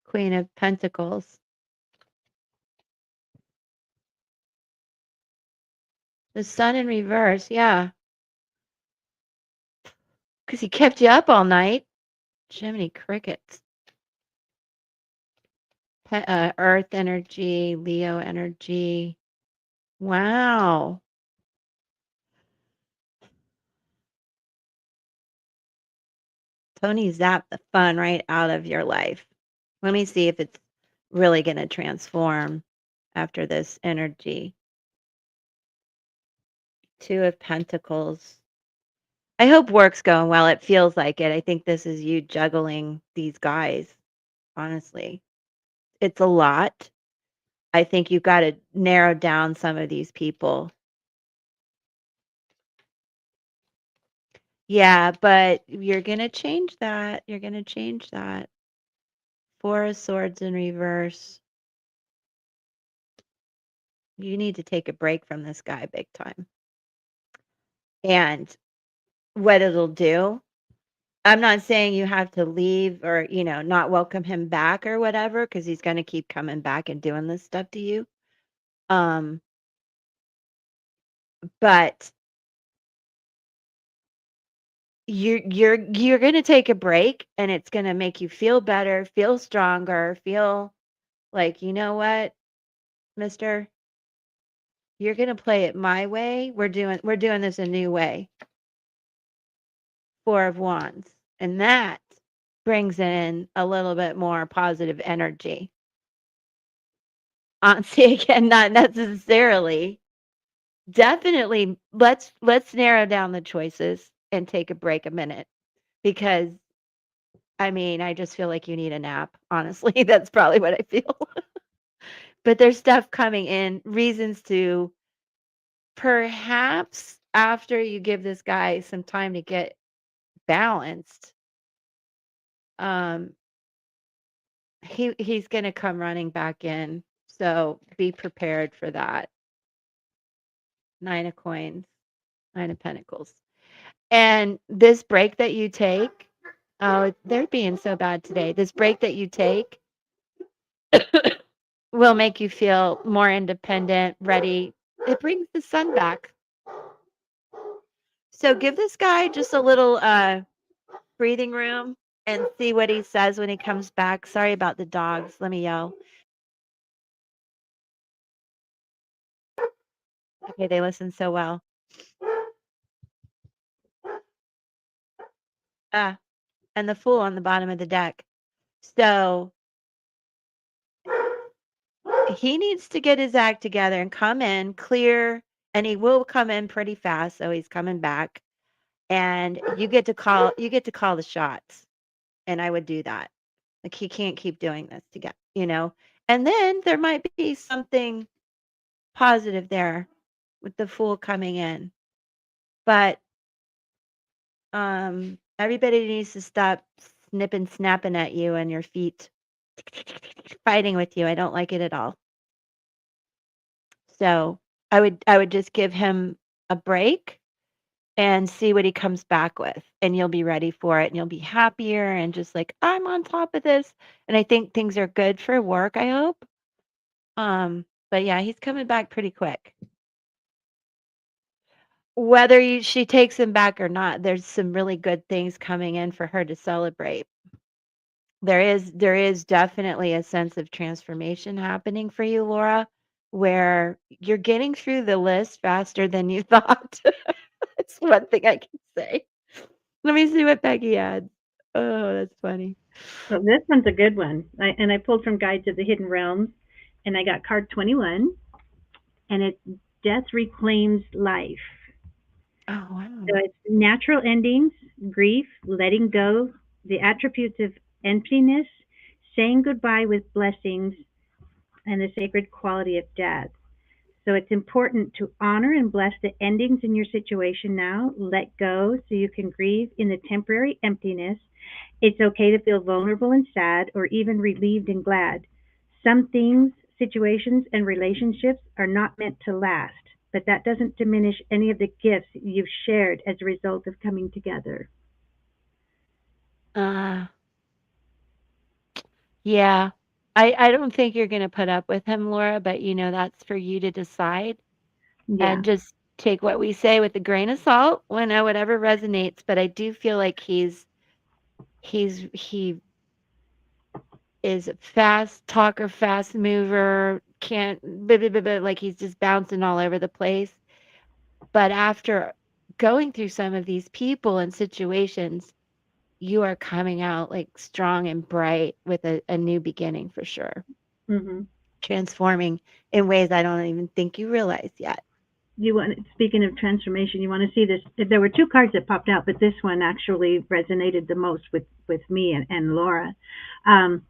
[SPEAKER 1] Queen of Pentacles. The sun in reverse, yeah. Because he kept you up all night. Jiminy crickets. Earth energy, Leo energy. Wow. Tony zapped the fun right out of your life. Let me see if it's really going to transform after this energy. Two of Pentacles. I hope work's going well. It feels like it. I think this is you juggling these guys, honestly. It's a lot. I think you've got to narrow down some of these people. Yeah, but you're going to change that. You're going to change that. Four of Swords in reverse. You need to take a break from this guy big time. And what it'll do, I'm not saying you have to leave or, not welcome him back or whatever, because he's going to keep coming back and doing this stuff to you. Um, but you're going to take a break and it's going to make you feel better, feel stronger, feel like, you know what, mister, you're going to play it my way. We're doing this a new way. Four of Wands. And that brings in a little bit more positive energy. Honestly, again, not necessarily. Definitely, let's narrow down the choices and take a break a minute because I mean, I just feel like you need a nap. Honestly, that's probably what I feel. But there's stuff coming in, reasons to perhaps after you give this guy some time to get balanced, um, he's gonna come running back in. So be prepared for that. Nine of coins, nine of pentacles. And this break that you take, oh, they're being so bad today. This break that you take will make you feel more independent, ready. It brings the sun back. So give this guy just a little breathing room and see what he says when he comes back. Sorry about the dogs. Let me yell. Okay, they listen so well. Ah, and the Fool on the bottom of the deck. So he needs to get his act together and come in clear, and he will come in pretty fast, so he's coming back. And you get to call the shots, and I would do that. Like, he can't keep doing this to get, and then there might be something positive there with the Fool coming in. But everybody needs to stop snipping, snapping at you and your feet fighting with you. I don't like it at all. So I would just give him a break and see what he comes back with, and you'll be ready for it, and you'll be happier and just like, I'm on top of this. And I think things are good for work, I hope. But yeah, he's coming back pretty quick. Whether she takes him back or not, there's some really good things coming in for her to celebrate. There is definitely a sense of transformation happening for you, Laura, where you're getting through the list faster than you thought. That's one thing I can say. Let me see what Becky had. Oh, that's funny.
[SPEAKER 2] So this one's a good one. I pulled from Guides of the Hidden Realms, and I got card 21, and it's Death Reclaims Life.
[SPEAKER 1] Oh,
[SPEAKER 2] So
[SPEAKER 1] wow.
[SPEAKER 2] it's natural endings, grief, letting go, the attributes of emptiness, saying goodbye with blessings, and the sacred quality of death. So it's important to honor and bless the endings in your situation now. Let go so you can grieve in the temporary emptiness. It's okay to feel vulnerable and sad, or even relieved and glad. Some things, situations, and relationships are not meant to last, but that doesn't diminish any of the gifts you've shared as a result of coming together.
[SPEAKER 1] Uh, yeah. I don't think you're going to put up with him, Laura, but that's for you to decide,
[SPEAKER 2] Yeah.
[SPEAKER 1] and just take what we say with a grain of salt when whatever resonates. But I do feel like he is a fast talker, fast mover, can't blah, blah, blah, blah, like he's just bouncing all over the place. But after going through some of these people and situations, you are coming out like strong and bright with a new beginning for sure.
[SPEAKER 2] Hmm.
[SPEAKER 1] Transforming in ways I don't even think you realize yet.
[SPEAKER 2] You want, speaking of transformation, you want to see this. There were two cards that popped out, but this one actually resonated the most with me and Laura.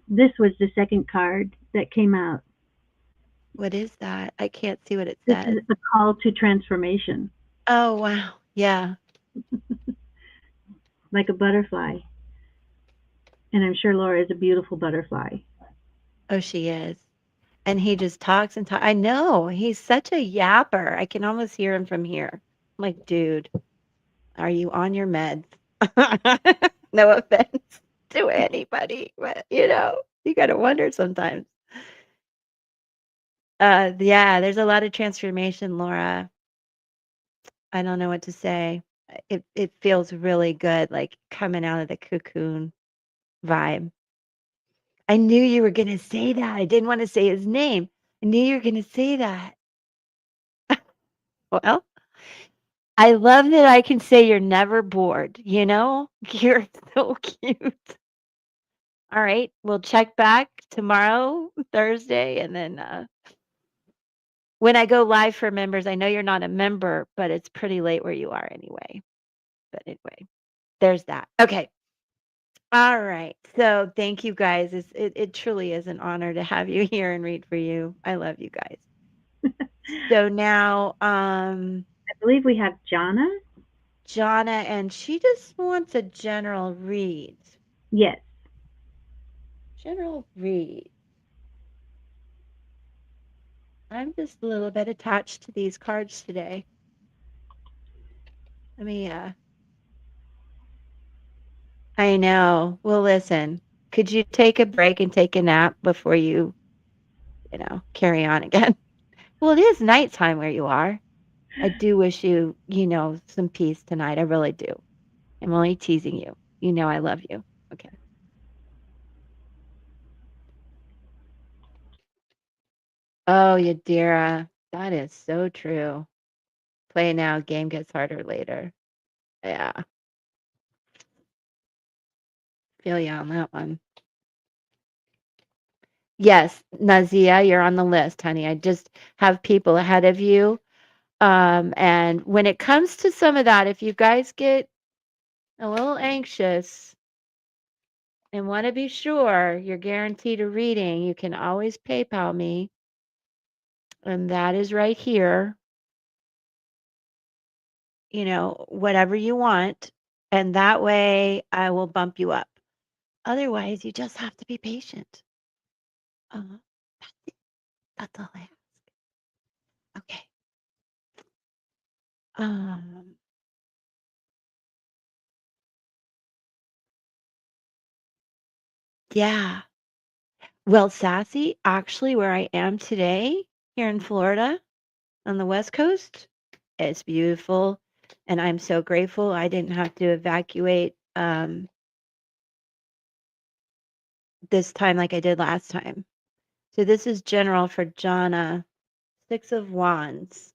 [SPEAKER 2] This was the second card that came out.
[SPEAKER 1] What is that? I can't see what it
[SPEAKER 2] This
[SPEAKER 1] says.
[SPEAKER 2] is a call to transformation,
[SPEAKER 1] Oh, wow. Yeah.
[SPEAKER 2] like a butterfly. And I'm sure Laura is a beautiful butterfly.
[SPEAKER 1] Oh, she is. And he just talks and talks. I know. He's such a yapper. I can almost hear him from here. I'm like, dude, are you on your meds? No offense to anybody, but you got to wonder sometimes. Yeah, there's a lot of transformation, Laura. I don't know what to say. It feels really good, like coming out of the cocoon vibe. I knew you were gonna say that. I didn't want to say his name. I knew you were gonna say that. Well, I love that I can say you're never bored, you know? You're so cute. All right, we'll check back tomorrow, Thursday, and then when I go live for members, I know you're not a member, but it's pretty late where you are anyway. But anyway, there's that. Okay. All right. So thank you guys. It truly is an honor to have you here and read for you. I love you guys. So now,
[SPEAKER 2] I believe we have Jana.
[SPEAKER 1] Jonna, and she just wants a general read.
[SPEAKER 2] Yes.
[SPEAKER 1] General read. I'm just a little bit attached to these cards today. Let me, I know. Well, listen, could you take a break and take a nap before carry on again? Well, it is nighttime where you are. I do wish you, some peace tonight. I really do. I'm only teasing you. You know I love you. Okay. Oh, Yadira, that is so true. Play now, game gets harder later. Yeah, feel you on that one. Yes, Nazia, you're on the list, honey. I just have people ahead of you. And when it comes to some of that, if you guys get a little anxious and want to be sure you're guaranteed a reading, you can always PayPal me, and that is right here. Whatever you want, and that way I will bump you up. Otherwise, you just have to be patient. Uh, that's all I ask. Okay. Um, yeah. Well, Sassy, actually, where I am today, here in Florida on the West Coast, it's beautiful, and I'm so grateful I didn't have to evacuate this time like I did last time. So this is general for Jana, Six of Wands.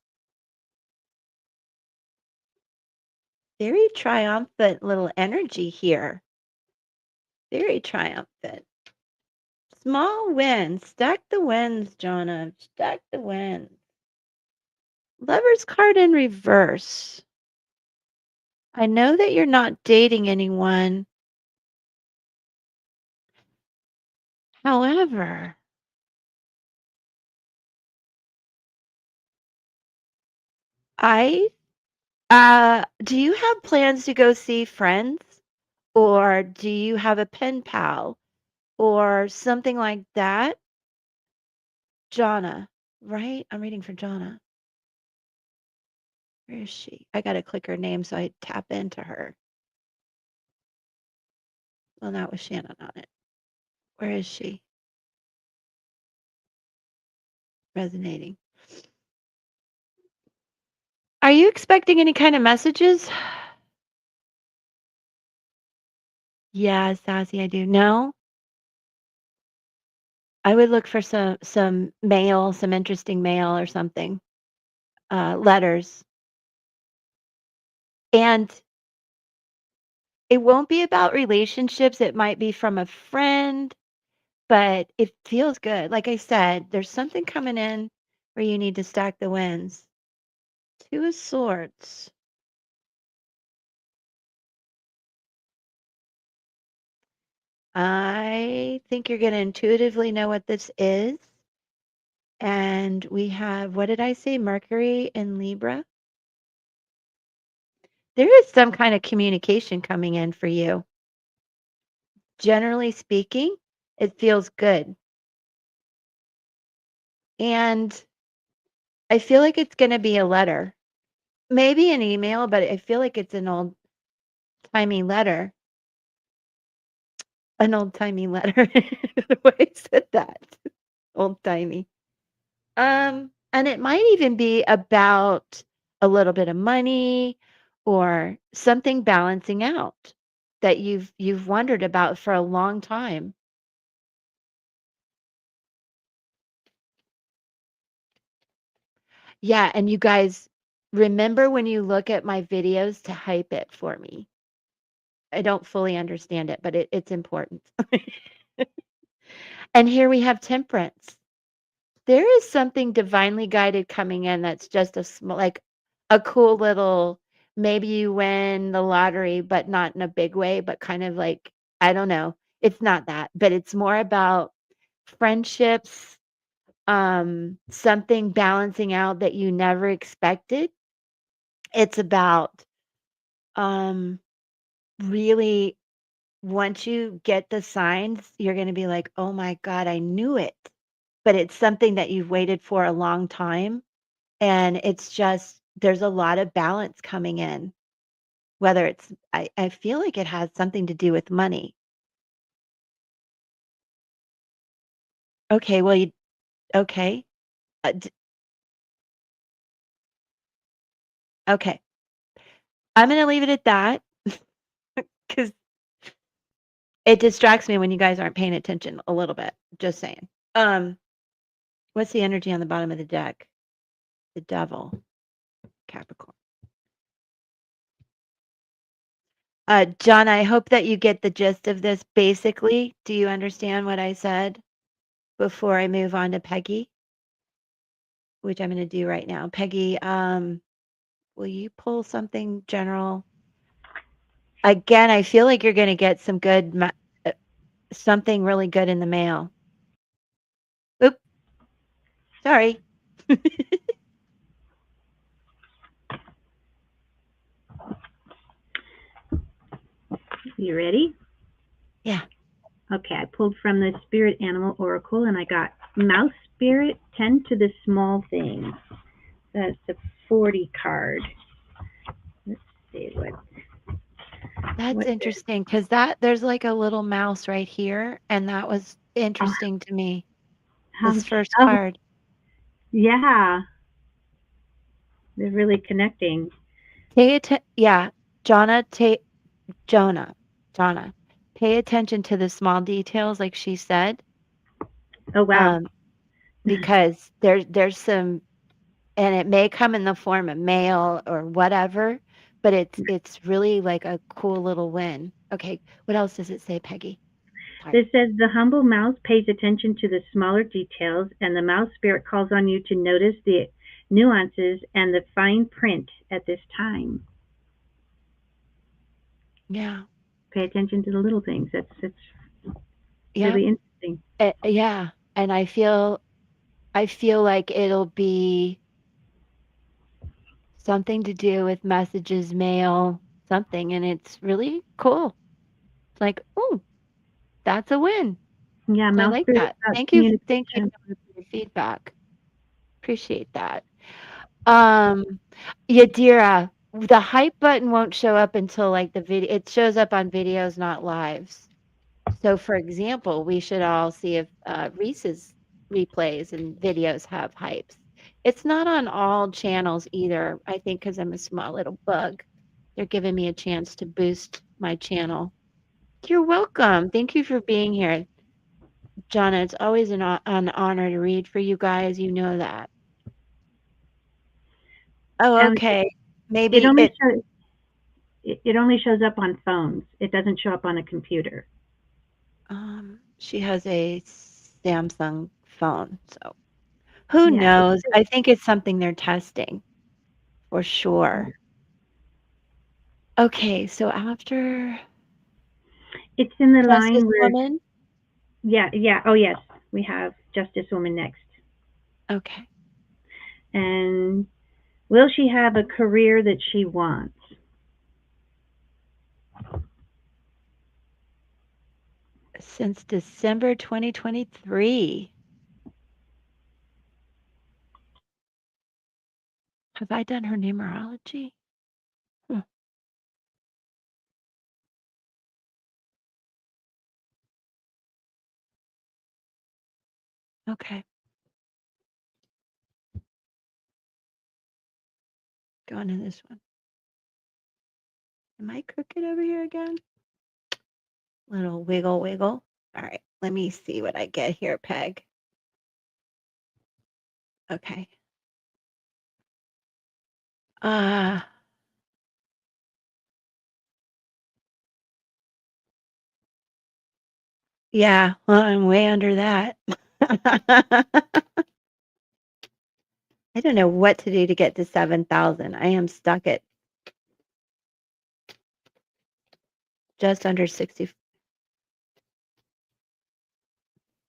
[SPEAKER 1] Very triumphant little energy here. Very triumphant. Small wins. Stack the wins, Jonna. Stack the wins. Lover's card in reverse. I know that you're not dating anyone. However, I do you have plans to go see friends, or do you have a pen pal or something like that? Jonna, right? I'm reading for Jonna. Where is she? I got to click her name so I tap into her. Well, not with Shannon on it. Where is she? Resonating. Are you expecting any kind of messages? Yeah, Sassy, I do. No, I would look for some mail, some interesting mail or something. Letters. And it won't be about relationships. It might be from a friend, but it feels good. Like I said, there's something coming in where you need to stack the wins. Two of Swords. I think you're going to intuitively know what this is. And we have, what did I say? Mercury in Libra. There is some kind of communication coming in for you. Generally speaking, it feels good. And I feel like it's going to be a letter, maybe an email, but I feel like it's an old timey letter. An old timey letter. The way I said that. Old timey. And it might even be about a little bit of money or something balancing out that you've wondered about for a long time. Yeah, and you guys remember when you look at my videos to hype it for me. I don't fully understand it, but it's important. And here we have temperance. There is something divinely guided coming in that's just like a cool little, maybe you win the lottery, but not in a big way, but kind of like, I don't know. It's not that, but it's more about friendships, something balancing out that you never expected. It's about um really, once you get the signs, you're going to be like, "Oh my God, I knew it." But it's something that you've waited for a long time. And it's just, there's a lot of balance coming in, whether it's, I feel like it has something to do with money. Okay, well, okay. Uh, d- okay. I'm going to leave it at that because it distracts me when you guys aren't paying attention a little bit. Just saying. Um, what's the energy on the bottom of the deck? The devil, Capricorn. John, I hope that you get the gist of this. Basically, do you understand what I said? before I move on to Peggy, which I'm going to do right now. Peggy, will you pull something general? Again, I feel like you're going to get some uh, something really good in the mail. Oop, sorry.
[SPEAKER 2] You ready?
[SPEAKER 1] Yeah.
[SPEAKER 2] Okay, I pulled from the Spirit Animal Oracle and I got Mouse Spirit, tend to the small things. That's a 40 card. Let's see
[SPEAKER 1] That's
[SPEAKER 2] what
[SPEAKER 1] interesting because there's like a little mouse right here, and that was
[SPEAKER 2] oh,
[SPEAKER 1] interesting to me.
[SPEAKER 2] um,
[SPEAKER 1] This first
[SPEAKER 2] oh
[SPEAKER 1] card.
[SPEAKER 2] yeah, they're really connecting.
[SPEAKER 1] Yeah, Jonna, Jonah, Jonna, pay attention to the small details, like she said,
[SPEAKER 2] Oh wow.
[SPEAKER 1] um, because there's some, and it may come in the form of mail or whatever, but it's really like a cool little win. Okay, what else does it say, Peggy? Sorry.
[SPEAKER 2] This says the humble mouse pays attention to the smaller details, and the mouse spirit calls on you to notice the nuances and the fine print at this time.
[SPEAKER 1] Yeah.
[SPEAKER 2] Pay attention to the little things. That's
[SPEAKER 1] Yep.
[SPEAKER 2] really interesting.
[SPEAKER 1] Yeah. And I feel like it'll be something to do with messages, mail, something, and it's really cool. It's like, oh, that's a win.
[SPEAKER 2] Yeah,
[SPEAKER 1] So I
[SPEAKER 2] mouse
[SPEAKER 1] like
[SPEAKER 2] spirit is
[SPEAKER 1] that.
[SPEAKER 2] about
[SPEAKER 1] Thank you
[SPEAKER 2] communication.
[SPEAKER 1] Donna, for your feedback. Appreciate that. Um, Yadira, the hype button won't show up until like the video. It shows up on videos, not lives. So, for example, we should all see if Reese's replays and videos have hypes. It's not on all channels either. I think because I'm a small little bug, they're giving me a chance to boost my channel. You're welcome. Thank you for being here, Jonna. It's always an honor to read for you guys. You know that. Oh,
[SPEAKER 2] And
[SPEAKER 1] okay.
[SPEAKER 2] it
[SPEAKER 1] Maybe
[SPEAKER 2] only
[SPEAKER 1] it.
[SPEAKER 2] shows it only shows up on phones. It doesn't show up on a computer.
[SPEAKER 1] She has a Samsung phone, so who
[SPEAKER 2] Yeah,
[SPEAKER 1] knows? I think it's something they're testing for sure. Okay, so after
[SPEAKER 2] it's in the
[SPEAKER 1] Justice
[SPEAKER 2] line where
[SPEAKER 1] Woman.
[SPEAKER 2] yeah. Oh yes, we have Justice Woman next.
[SPEAKER 1] Okay,
[SPEAKER 2] And will she have a career that she wants?
[SPEAKER 1] since December 2023. Have I done her numerology? Hmm, okay, going to this one. Am I crooked over here again? Little wiggle, wiggle. All right, let me see what I get here, Peg. Okay. Uh, yeah, well, I'm way under that. I don't know what to do to get to 7,000. I am stuck at just under 60.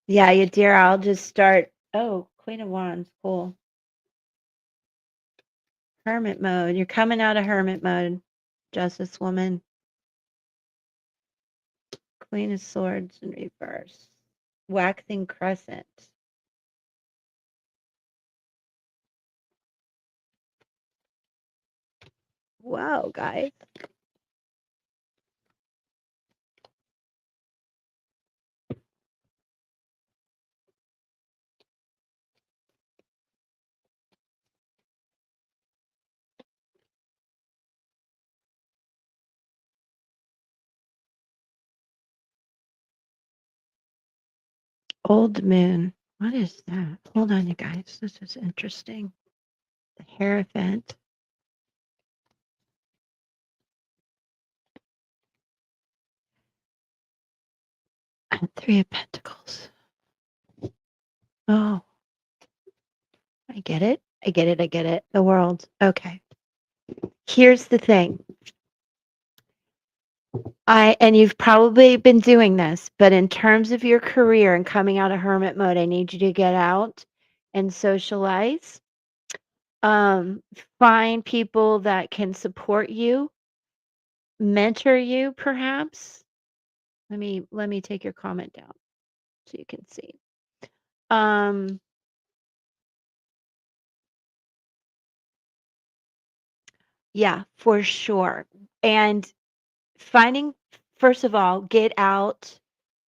[SPEAKER 1] Yeah, you dear, I'll just start. Oh, Queen of Wands, cool. Hermit mode. You're coming out of hermit mode, Justice Woman. Queen of Swords in reverse. Waxing Crescent. Wow, guys. Old Moon. What is that? Hold on, you guys. This is interesting. The Hierophant. And Three of Pentacles. Oh, I get it. I get it. I get it. The world. Okay. Here's the thing. And you've probably been doing this, but in terms of your career and coming out of hermit mode, I need you to get out and socialize. Um, find people that can support you, mentor you perhaps. Let me take your comment down so you can see. Um, yeah, for sure. And finding, first of all, get out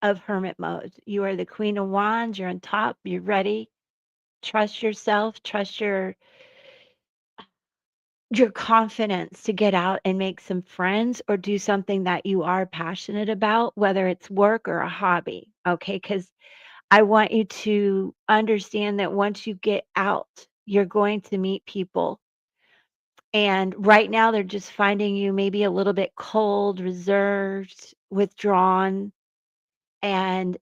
[SPEAKER 1] of hermit mode. You are the Queen of Wands, you're on top, you're ready. Trust yourself, trust your confidence to get out and make some friends or do something that you are passionate about, whether it's work or a hobby. Okay, because I want you to understand that once you get out, you're going to meet people. And right now, they're just finding you maybe a little bit cold, reserved, withdrawn, and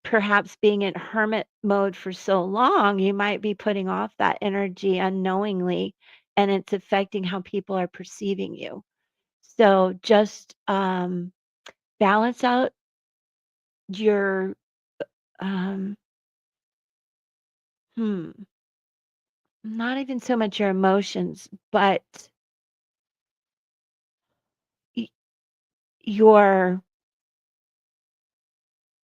[SPEAKER 1] perhaps being in hermit mode for so long, you might be putting off that energy unknowingly, and it's affecting how people are perceiving you. So just balance out your, um, hmm, not even so much your emotions, but y- your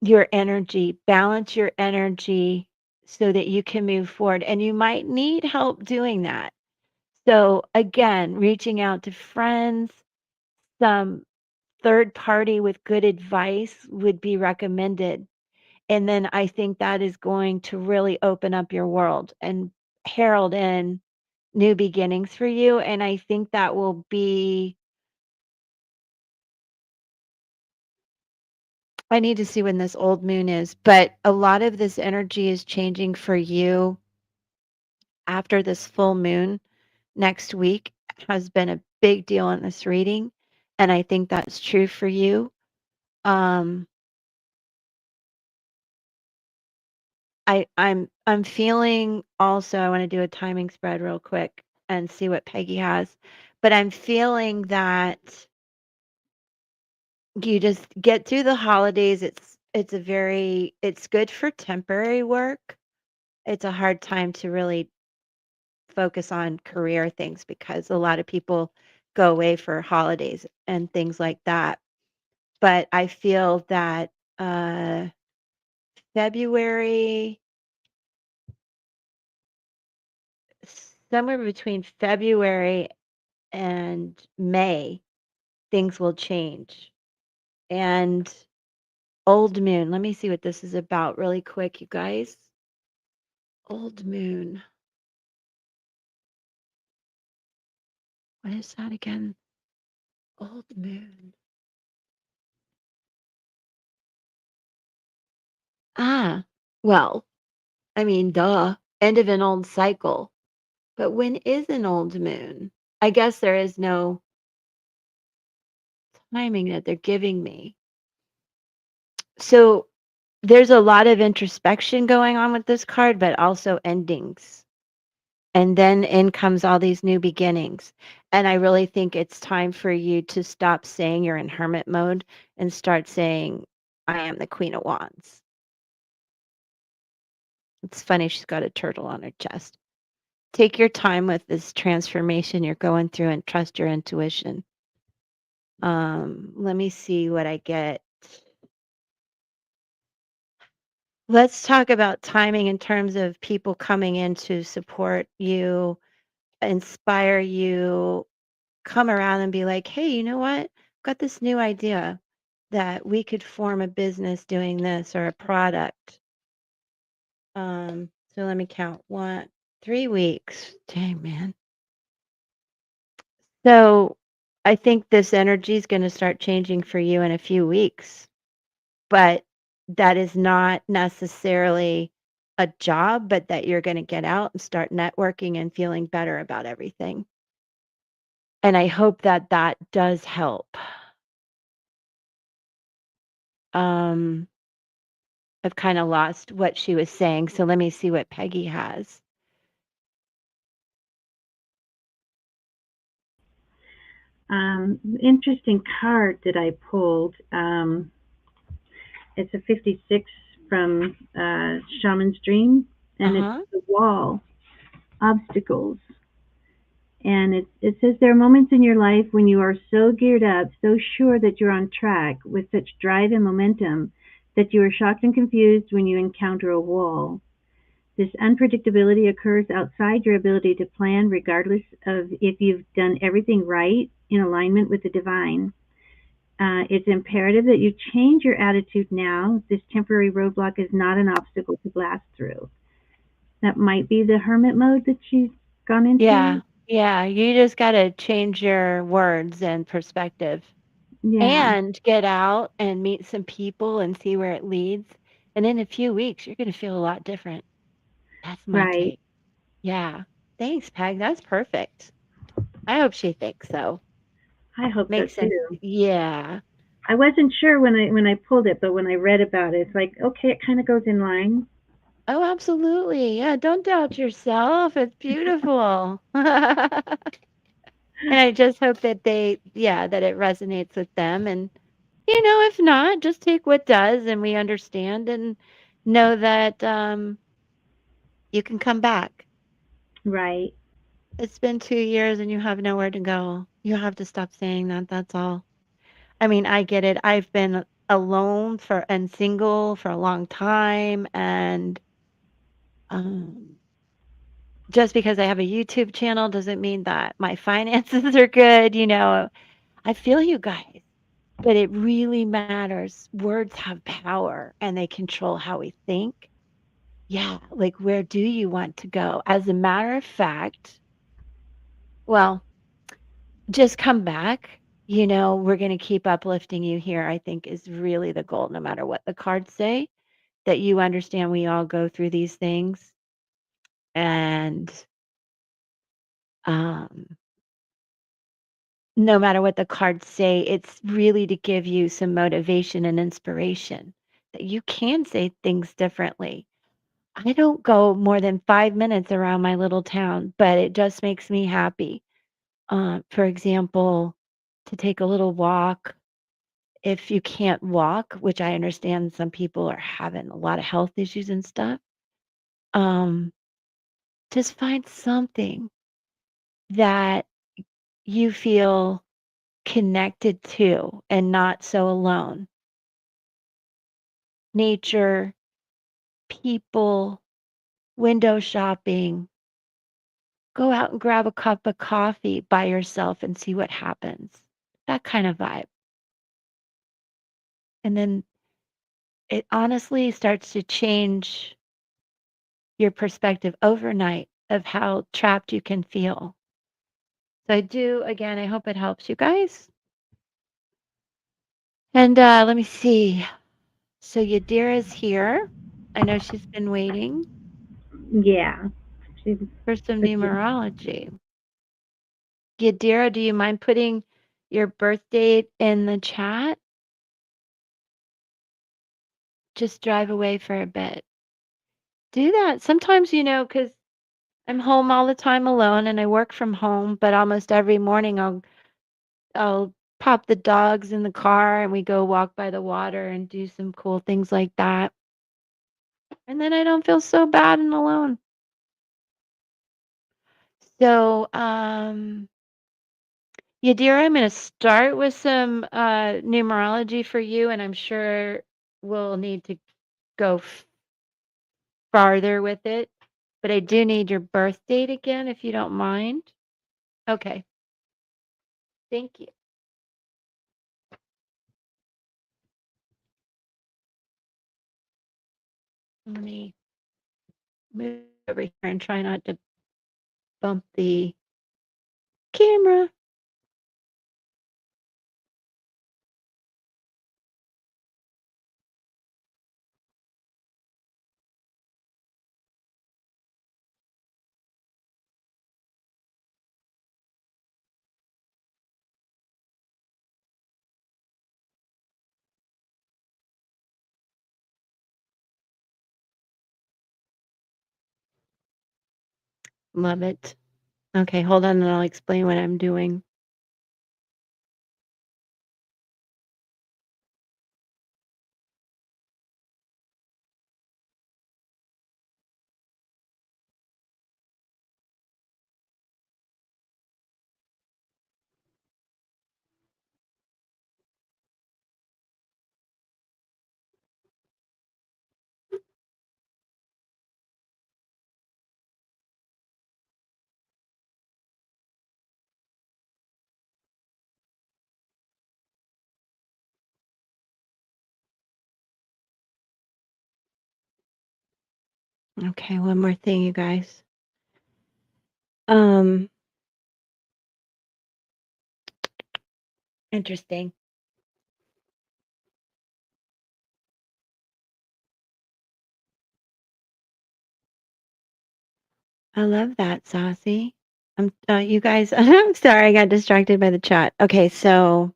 [SPEAKER 1] your energy. Balance your energy so that you can move forward. And you might need help doing that. So again, reaching out to friends, some third party with good advice would be recommended. And then I think that is going to really open up your world and herald in new beginnings for you. And I think that will be, I need to see when this old moon is, but a lot of this energy is changing for you after this full moon next week has been a big deal in this reading. And I think that's true for you. Um, I'm feeling also, I want to do a timing spread real quick and see what Peggy has. But I'm feeling that you just get through the holidays. It's good for temporary work. It's a hard time to really focus on career things because a lot of people go away for holidays and things like that. But I feel that uh February somewhere between February and May, things will change. And old moon, let me see what this is about really quick, you guys. Old moon. What is that again? Old moon. Ah, well, I mean, duh. End of an old cycle. But when is an old moon? I guess there is no timing that they're giving me. So there's a lot of introspection going on with this card, but also endings. And then in comes all these new beginnings. And I really think it's time for you to stop saying you're in hermit mode and start saying, I am the Queen of Wands. It's funny, she's got a turtle on her chest. Take your time with this transformation you're going through and trust your intuition. Let me see what I get. Let's talk about timing in terms of people coming in to support you, inspire you, come around and be like, hey, you know what? Got this new idea that we could form a business doing this or a product. So let me count. 3 weeks. Dang, man. So I think this energy is going to start changing for you in a few weeks, but that is not necessarily a job, but that you're going to get out and start networking and feeling better about everything. And I hope that that does help. Um, I've kind of lost what she was saying. So let me see what Peggy has.
[SPEAKER 2] Interesting card that I pulled. It's a 56 from Shaman's Dream,
[SPEAKER 1] Uh
[SPEAKER 2] and it's
[SPEAKER 1] huh.
[SPEAKER 2] the wall, obstacles. And it says there are moments in your life when you are so geared up, so sure that you're on track with such drive and momentum that you are shocked and confused when you encounter a wall. This unpredictability occurs outside your ability to plan, regardless of if you've done everything right in alignment with the divine. It's imperative that you change your attitude now. This temporary roadblock is not an obstacle to blast through. That might be the hermit mode that she's gone into.
[SPEAKER 1] Yeah. Yeah. You just got to change your words and perspective
[SPEAKER 2] Yeah,
[SPEAKER 1] and get out and meet some people and see where it leads. And in a few weeks, you're going to feel a lot different. That's my
[SPEAKER 2] right.
[SPEAKER 1] take. Yeah. Thanks, Peg. That's perfect. I hope she thinks so.
[SPEAKER 2] I hope so
[SPEAKER 1] Makes sense.
[SPEAKER 2] too.
[SPEAKER 1] Yeah.
[SPEAKER 2] I wasn't sure when I pulled it, but when I read about it, it's like okay, it kind of goes in line.
[SPEAKER 1] Oh, absolutely. Yeah. Don't doubt yourself. It's beautiful. And I just hope that that it resonates with them. And, if not, just take what does and we understand and know that you can come back.
[SPEAKER 2] Right.
[SPEAKER 1] It's been 2 years and you have nowhere to go. You have to stop saying that. That's all. I mean, I get it. I've been alone and single for a long time. And um, just because I have a YouTube channel doesn't mean that my finances are good. I feel you guys. But it really matters. Words have power and they control how we think. Yeah, like where do you want to go? As a matter of fact, well, just come back. We're going to keep uplifting you here, I think is really the goal, no matter what the cards say, that you understand we all go through these things. And um, no matter what the cards say, it's really to give you some motivation and inspiration that you can say things differently. I don't go more than 5 minutes around my little town, but it just makes me happy. For example, to take a little walk. If you can't walk, which I understand some people are having a lot of health issues and stuff, um, just find something that you feel connected to and not so alone. Nature, people, window shopping, go out and grab a cup of coffee by yourself and see what happens. That kind of vibe. And then it honestly starts to change your perspective overnight of how trapped you can feel. So I do, again, I hope it helps you guys. And let me see. So Yadira's here. I know she's been waiting
[SPEAKER 2] Yeah. She's
[SPEAKER 1] for some
[SPEAKER 2] looking.
[SPEAKER 1] numerology. Yadira, do you mind putting your birth date in the chat? Just drive away for a bit. Do that. Sometimes, because I'm home all the time alone and I work from home, but almost every morning I'll pop the dogs in the car and we go walk by the water and do some cool things like that. And then I don't feel so bad and alone. So, Yadira, I'm going to start with some numerology for you, and I'm sure we'll need to go farther with it. But I do need your birth date again, if you don't mind. Okay, thank you. Let me move over here and try not to bump the camera. Love it. Okay, hold on and I'll explain what I'm doing. Okay, one more thing, you guys. Um, Interesting. I love that, Sassy. You guys, I'm sorry, I got distracted by the chat. Okay, so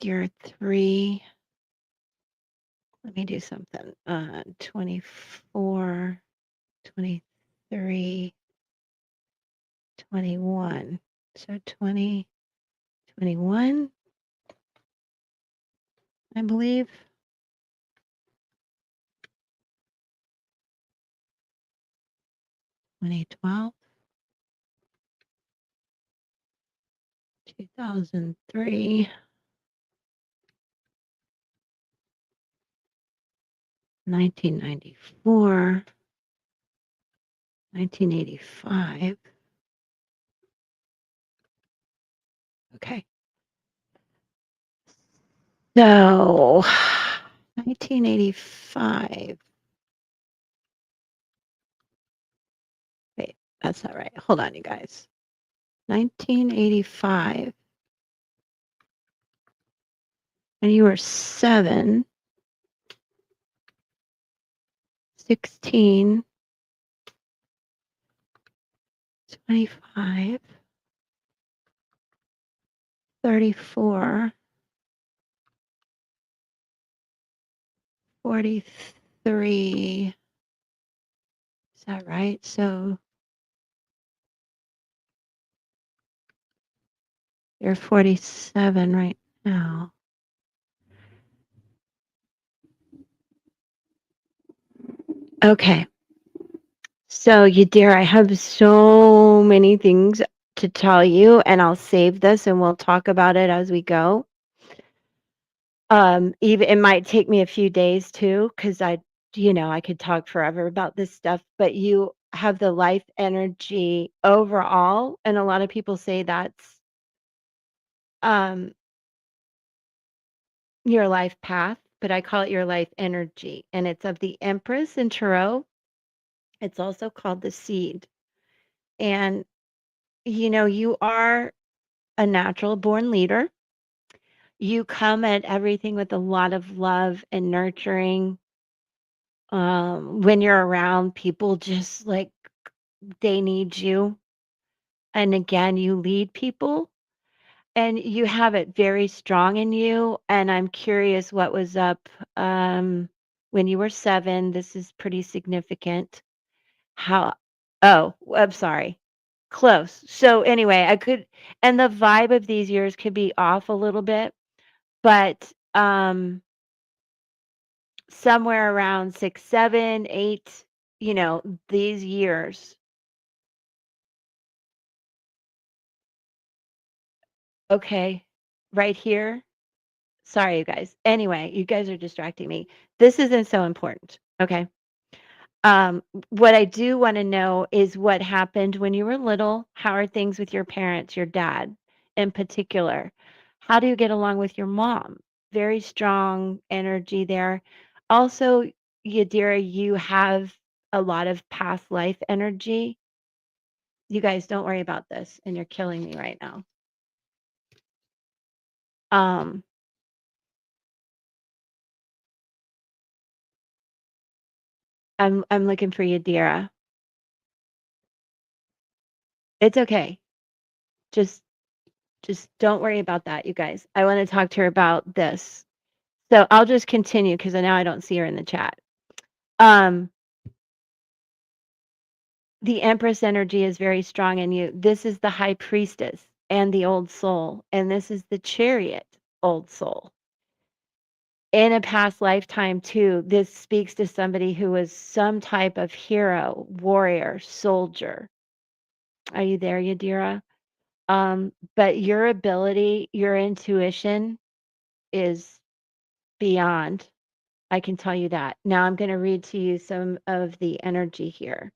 [SPEAKER 1] you're 3. Let me do something. 24, 23, 21. So 20, 21, I believe. 2012, 2003, 1994, 1985. Okay. So 1985. Wait, that's not right. Hold on, you guys. 1985. And you were 7, 16, 25, 34, 43. Is that right? So you're 47 right now. Okay. So, you dear, I have so many things to tell you, and I'll save this and we'll talk about it as we go. Even it might take me a few days too, because I could talk forever about this stuff, but you have the life energy overall, and a lot of people say that's um your life path, but I call it your life energy, and it's of the Empress in Tarot. It's also called the seed. And you are a natural born leader. You come at everything with a lot of love and nurturing. When you're around people, just like they need you. And again, you lead people and you have it very strong in you. And I'm curious what was up when you were 7. This is pretty significant. How, oh, I'm sorry. Close. So anyway, and the vibe of these years could be off a little bit, but somewhere around 6, 7, 8, these years. Okay, right here. Sorry, you guys. Anyway, you guys are distracting me. This isn't so important. Okay. What I do want to know is what happened when you were little. How are things with your parents, your dad in particular? How do you get along with your mom? Very strong energy there. Also, Yadira, you have a lot of past life energy. You guys don't worry about this, and you're killing me right now. Um, I'm looking for Yadira. It's okay. Just just don't worry about that, you guys. I want to talk to her about this. So I'll just continue because now I don't see her in the chat. Um, The Empress energy is very strong in you. This is the High Priestess and the Old Soul, and this is the Chariot, Old Soul. In a past lifetime, too, this speaks to somebody who was some type of hero, warrior, soldier. Are you there, Yadira? But your ability, your intuition is beyond. I can tell you that. Now I'm going to read to you some of the energy here.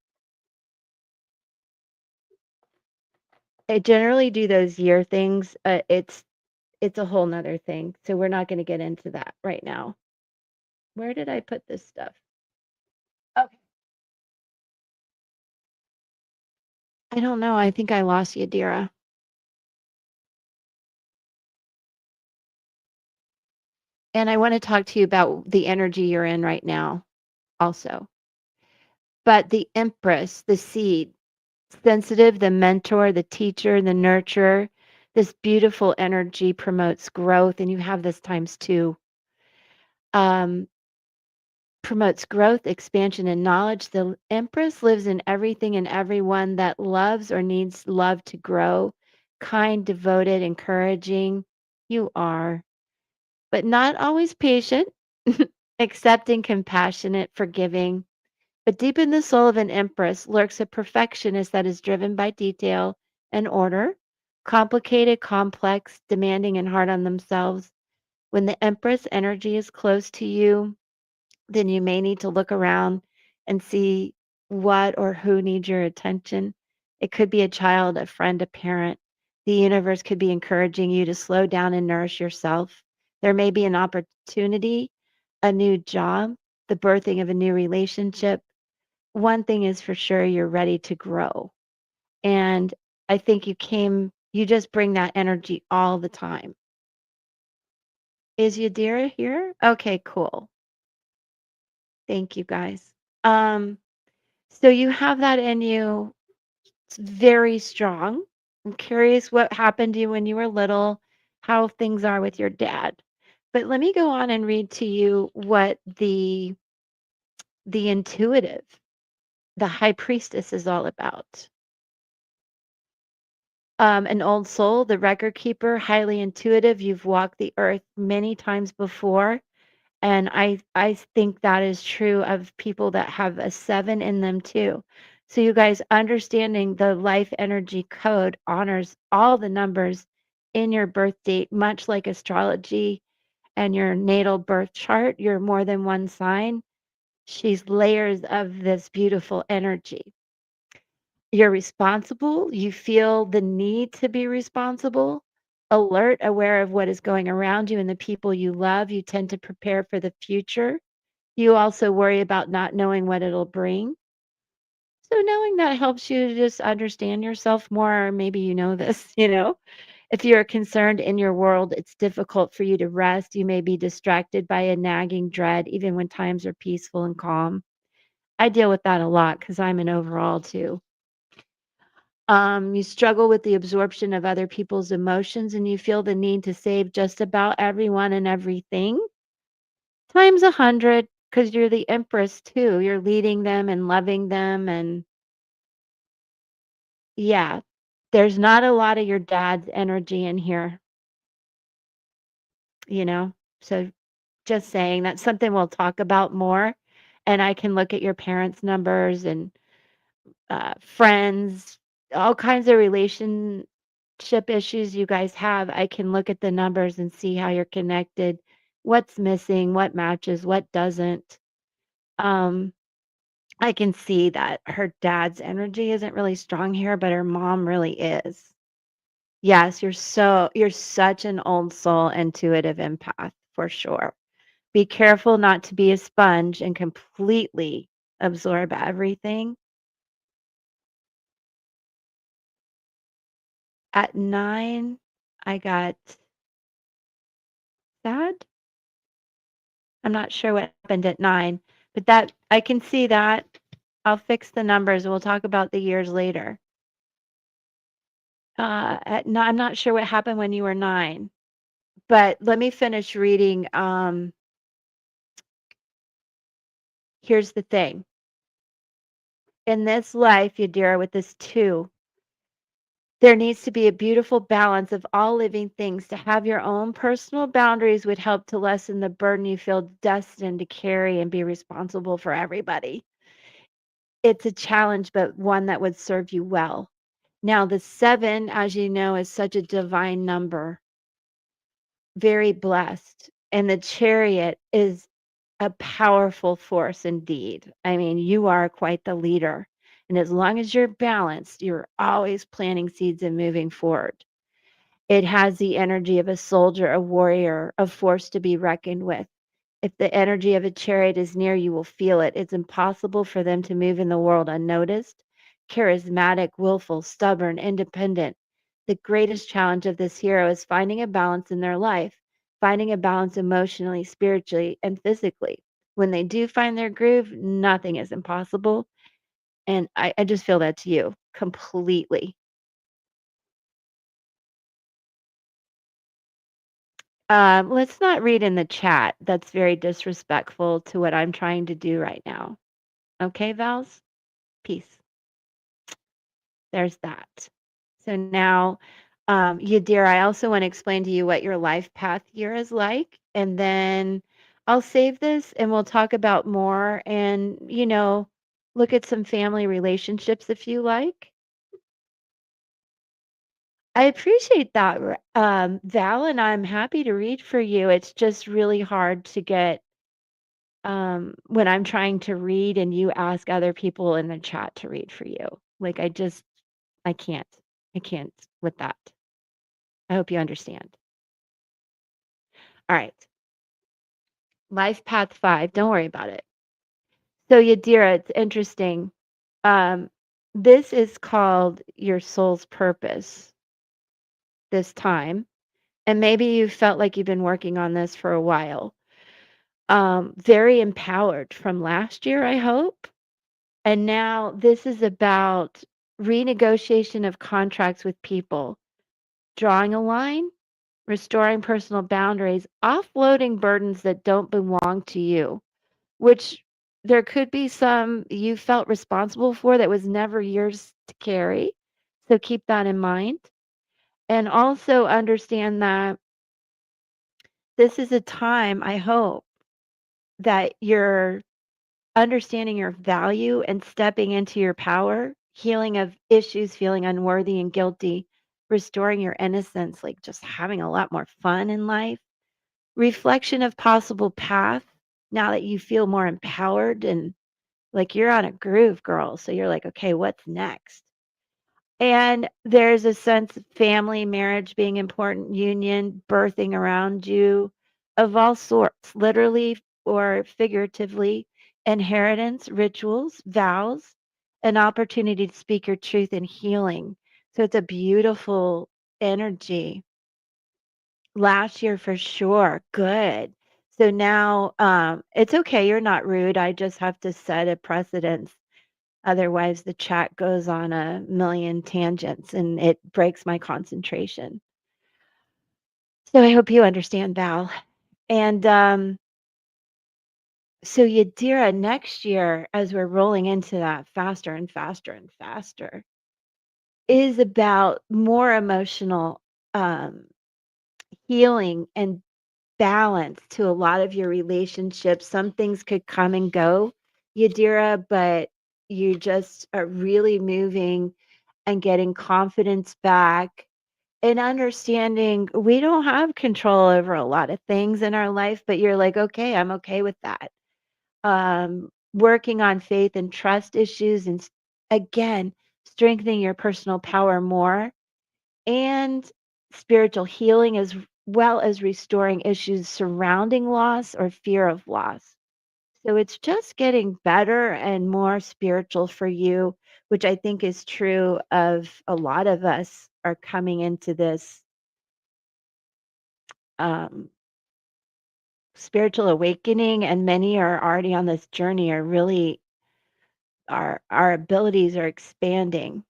[SPEAKER 1] I generally do those year things. It's a whole nother thing. So we're not going to get into that right now. Where did I put this stuff? Okay. I don't know. I think I lost Yadira. And I want to talk to you about the energy you're in right now also. But the Empress, the seed, sensitive, the mentor, the teacher, the nurturer, this beautiful energy promotes growth, and you have this times two. Um, promotes growth, expansion, and knowledge. The Empress lives in everything and everyone that loves or needs love to grow. Kind, devoted, encouraging. You are, but not always patient, accepting, compassionate, forgiving. But deep in the soul of an empress lurks a perfectionist that is driven by detail and order, complicated, complex, demanding, and hard on themselves. When the empress energy is close to you, then you may need to look around and see what or who needs your attention. It could be a child, a friend, a parent. The universe could be encouraging you to slow down and nourish yourself. There may be an opportunity, a new job, the birthing of a new relationship. One thing is for sure, you're ready to grow. And I think you just bring that energy all the time. Is Yadira here? Okay, cool. Thank you guys. Um, so you have that in you. It's very strong. I'm curious what happened to you when you were little, how things are with your dad. But let me go on and read to you what the intuitive, the high priestess is all about. An old soul, the record keeper, highly intuitive. You've walked the earth many times before. And I think that is true of people that have a 7 in them too. So you guys understanding the life energy code honors all the numbers in your birth date, much like astrology and your natal birth chart. You're more than one sign. She's layers of this beautiful energy. You're responsible. You feel the need to be responsible, alert, aware of what is going around you and the people you love. You tend to prepare for the future. You also worry about not knowing what it'll bring. So knowing that helps you to just understand yourself more, or maybe you know this, If you're concerned in your world, it's difficult for you to rest. You may be distracted by a nagging dread, even when times are peaceful and calm. I deal with that a lot because I'm an overall too. You struggle with the absorption of other people's emotions and you feel the need to save just about everyone and everything times 100 because you're the empress too. You're leading them and loving them. And yeah, there's not a lot of your dad's energy in here, you know? So just saying that's something we'll talk about more. And I can look at your parents' numbers and friends, all kinds of relationship issues you guys have. I can look at the numbers and see how you're connected, what's missing, what matches, what doesn't. Um, I can see that her dad's energy isn't really strong here, but her mom really is. Yes, you're such an old soul intuitive empath for sure. Be careful not to be a sponge and completely absorb everything. At 9, I got sad. I'm not sure what happened at 9, but that I can see that. I'll fix the numbers. We'll talk about the years later. I'm not sure what happened when you were 9, but let me finish reading. Here's the thing. In this life, Yadira, with this two, there needs to be a beautiful balance of all living things. To have your own personal boundaries would help to lessen the burden you feel destined to carry and be responsible for everybody. It's a challenge, but one that would serve you well. Now, the seven, as you know, is such a divine number, very blessed. And the chariot is a powerful force indeed. I mean, you are quite the leader. And as long as you're balanced, you're always planting seeds and moving forward. It has the energy of a soldier, a warrior, a force to be reckoned with. If the energy of a chariot is near, you will feel it. It's impossible for them to move in the world unnoticed. Charismatic, willful, stubborn, independent. The greatest challenge of this hero is finding a balance in their life, finding a balance emotionally, spiritually, and physically. When they do find their groove, nothing is impossible. And I just feel that to you completely. Let's not read in the chat. That's very disrespectful to what I'm trying to do right now. Okay, Vals? Peace. There's that. So now, Yadira, I also want to explain to you what your life path year is like. And then I'll save this and we'll talk about more and, look at some family relationships if you like. I appreciate that, Val, and I'm happy to read for you. It's just really hard to get when I'm trying to read and you ask other people in the chat to read for you. Like I can't. I can't with that. I hope you understand. All right. Life path 5. Don't worry about it. So Yadira, it's interesting. Um, this is called your soul's purpose this time. And maybe you felt like you've been working on this for a while. Very empowered from last year, I hope. And now this is about renegotiation of contracts with people, drawing a line, restoring personal boundaries, offloading burdens that don't belong to you, which there could be some you felt responsible for that was never yours to carry. So keep that in mind. And also understand that this is a time, I hope, that you're understanding your value and stepping into your power, healing of issues, feeling unworthy and guilty, restoring your innocence, like just having a lot more fun in life, reflection of possible path now that you feel more empowered and like you're on a groove, girl. So you're like, okay, what's next? And there's a sense of family, marriage being important, union, birthing around you of all sorts, literally or figuratively, inheritance, rituals, vows, an opportunity to speak your truth and healing. So it's a beautiful energy. Last year for sure. Good. So now it's okay. You're not rude. I just have to set a precedence. Otherwise, the chat goes on a million tangents and it breaks my concentration. So I hope you understand, Val. And so, Yadira, next year, as we're rolling into that faster and faster and faster, is about more emotional um, healing and balance to a lot of your relationships. Some things could come and go, Yadira, but you just are really moving and getting confidence back and understanding we don't have control over a lot of things in our life, but you're like, okay, I'm okay with that. Working on faith and trust issues, and again, strengthening your personal power more and spiritual healing as well as restoring issues surrounding loss or fear of loss. So it's just getting better and more spiritual for you, which I think is true of a lot of us are coming into this um, spiritual awakening, and many are already on this journey. Are really our abilities are expanding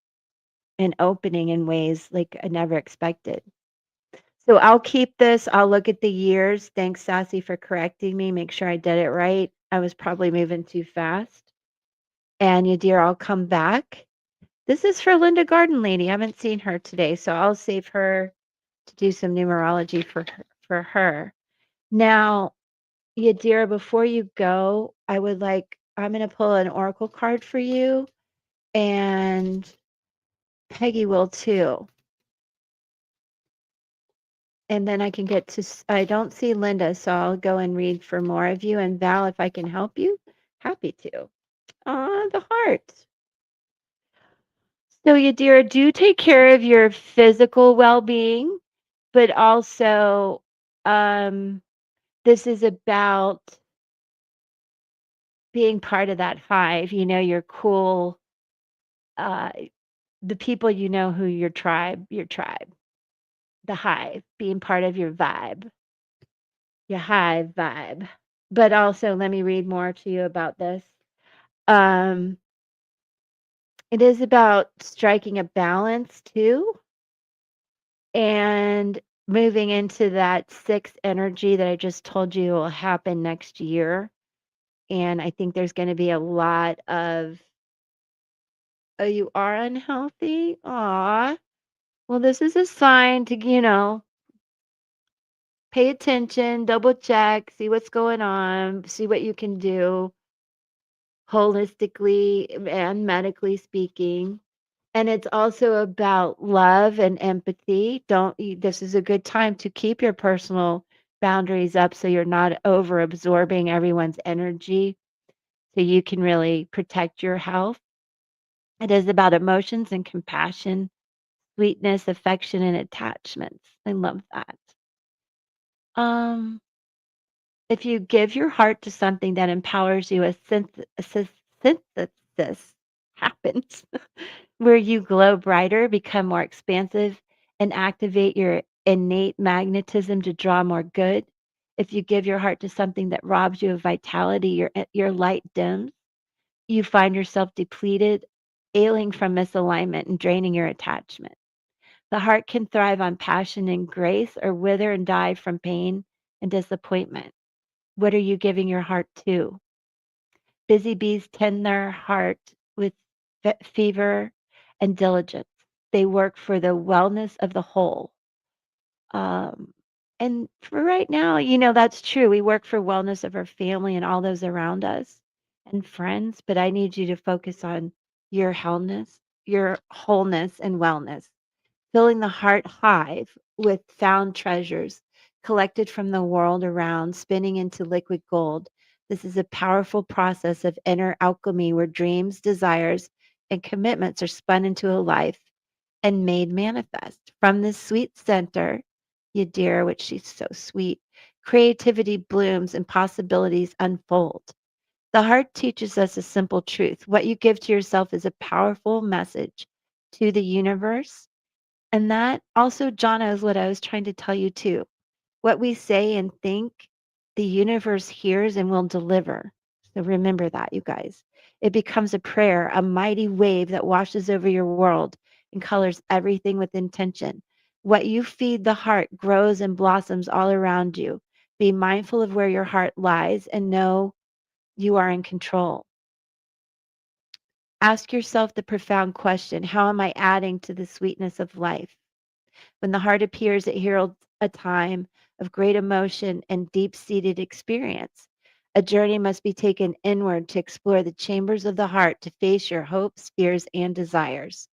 [SPEAKER 1] and opening in ways like I never expected. So I'll keep this. I'll look at the years. Thanks, Sassy, for correcting me. Make sure I did it right. I was probably moving too fast. And you dear, I'll come back. This is for Linda Garden Lady. I haven't seen her today, so I'll save her to do some numerology for her. Now, Yadira, before you go, I'm going to pull an oracle card for you, and Peggy will too. And then I can get to, I don't see Linda, so I'll go and read for more of you. And Val, if I can help you, happy to. The heart. So, Yadira, do take care of your physical well being, but also, um, this is about being part of that hive. You're cool. Uh, the people who your tribe, the hive, being part of your hive vibe. But also, let me read more to you about this. Um, it is about striking a balance too, and moving into that sixth energy that I just told you will happen next year. And I think there's going to be a lot of, oh, you are unhealthy? Aw. Well, this is a sign to, pay attention, double check, see what's going on, see what you can do holistically and medically speaking. And it's also about love and empathy. This is a good time to keep your personal boundaries up so you're not over absorbing everyone's energy so you can really protect your health. It is about emotions and compassion, sweetness, affection, and attachments. I love that. Um, if you give your heart to something that empowers you, synthesis happens where you glow brighter, become more expansive, and activate your innate magnetism to draw more good. If you give your heart to something that robs you of vitality, your light dims. You find yourself depleted, ailing from misalignment, and draining your attachment. The heart can thrive on passion and grace or wither and die from pain and disappointment. What are you giving your heart to? Busy bees tend their heart with fever and diligence. They work for the wellness of the whole. Um, and for right now, that's true. We work for wellness of our family and all those around us and friends, but I need you to focus on your wholeness and wellness, filling the heart hive with found treasures collected from the world around, spinning into liquid gold. This is a powerful process of inner alchemy where dreams, desires, and commitments are spun into a life and made manifest. From this sweet center, Yadira, which she's so sweet, creativity blooms and possibilities unfold. The heart teaches us a simple truth. What you give to yourself is a powerful message to the universe. And that also, Jana, is what I was trying to tell you too. What we say and think, the universe hears and will deliver. So remember that, you guys. It becomes a prayer, a mighty wave that washes over your world and colors everything with intention. What you feed the heart grows and blossoms all around you. Be mindful of where your heart lies and know you are in control. Ask yourself the profound question: how am I adding to the sweetness of life? When the heart appears, it heralds a time of great emotion and deep seated experience. A journey must be taken inward to explore the chambers of the heart to face your hopes, fears, and desires.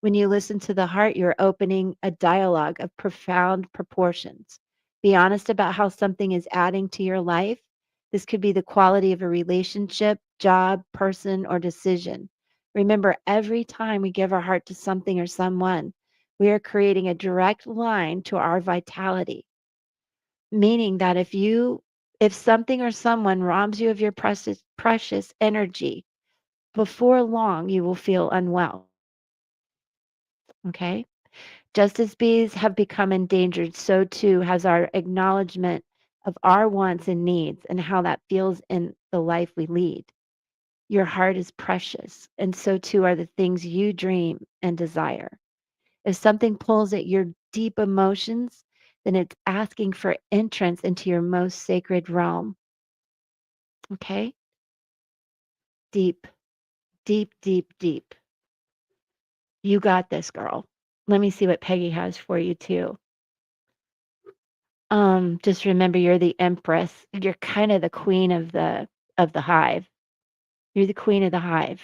[SPEAKER 1] When you listen to the heart, you're opening a dialogue of profound proportions. Be honest about how something is adding to your life. This could be the quality of a relationship, job, person, or decision. Remember, every time we give our heart to something or someone, we are creating a direct line to our vitality. Meaning that if something or someone robs you of your precious energy, before long you will feel unwell. Okay? Just as bees have become endangered, so too has our acknowledgement of our wants and needs and how that feels in the life we lead. Your heart is precious, and so too are the things you dream and desire. If something pulls at your deep emotions, then it's asking for entrance into your most sacred realm. Okay? Deep. deep, deep, deep. You got this, girl. Let me see what Peggy has for you too. Just remember you're the empress. You're kind of the queen of the hive. You're the queen of the hive.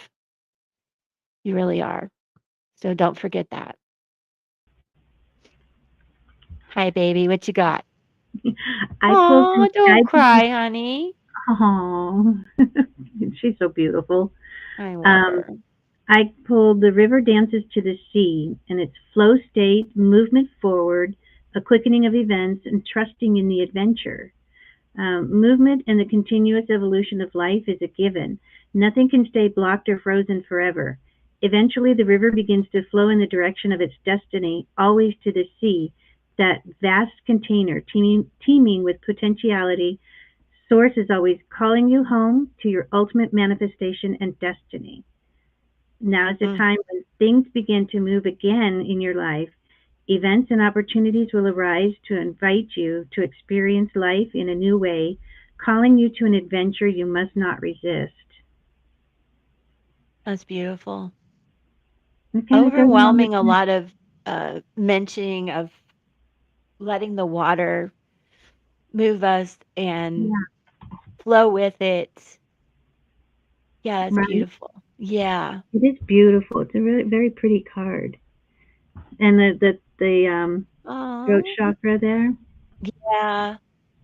[SPEAKER 1] You really are. So don't forget that. Hi, baby. What you got?
[SPEAKER 2] I pulled some
[SPEAKER 1] Oh, don't
[SPEAKER 2] guidance.
[SPEAKER 1] cry, honey.
[SPEAKER 2] Oh, she's so beautiful.
[SPEAKER 1] I love
[SPEAKER 2] Um,
[SPEAKER 1] her.
[SPEAKER 2] I pulled The River Dances to the Sea, and it's flow state, movement forward, a quickening of events, and trusting in the adventure. Movement and the continuous evolution of life is a given. Nothing can stay blocked or frozen forever. Eventually, the river begins to flow in the direction of its destiny, always to the sea, that vast container teeming with potentiality. Source is always calling you home to your ultimate manifestation and destiny. Now is the
[SPEAKER 1] Mm,
[SPEAKER 2] time when things begin to move again in your life. Events and opportunities will arise to invite you to experience life in a new way, calling you to an adventure you must not resist.
[SPEAKER 1] that's beautiful.
[SPEAKER 2] It kind of goes along with
[SPEAKER 1] Overwhelming, a lot of mentioning of letting the water move us and
[SPEAKER 2] yeah,
[SPEAKER 1] flow with it. Yeah, that's
[SPEAKER 2] right.
[SPEAKER 1] beautiful. Yeah.
[SPEAKER 2] It is beautiful. It's a really very pretty card, and the throat
[SPEAKER 1] Oh,
[SPEAKER 2] chakra there,
[SPEAKER 1] yeah.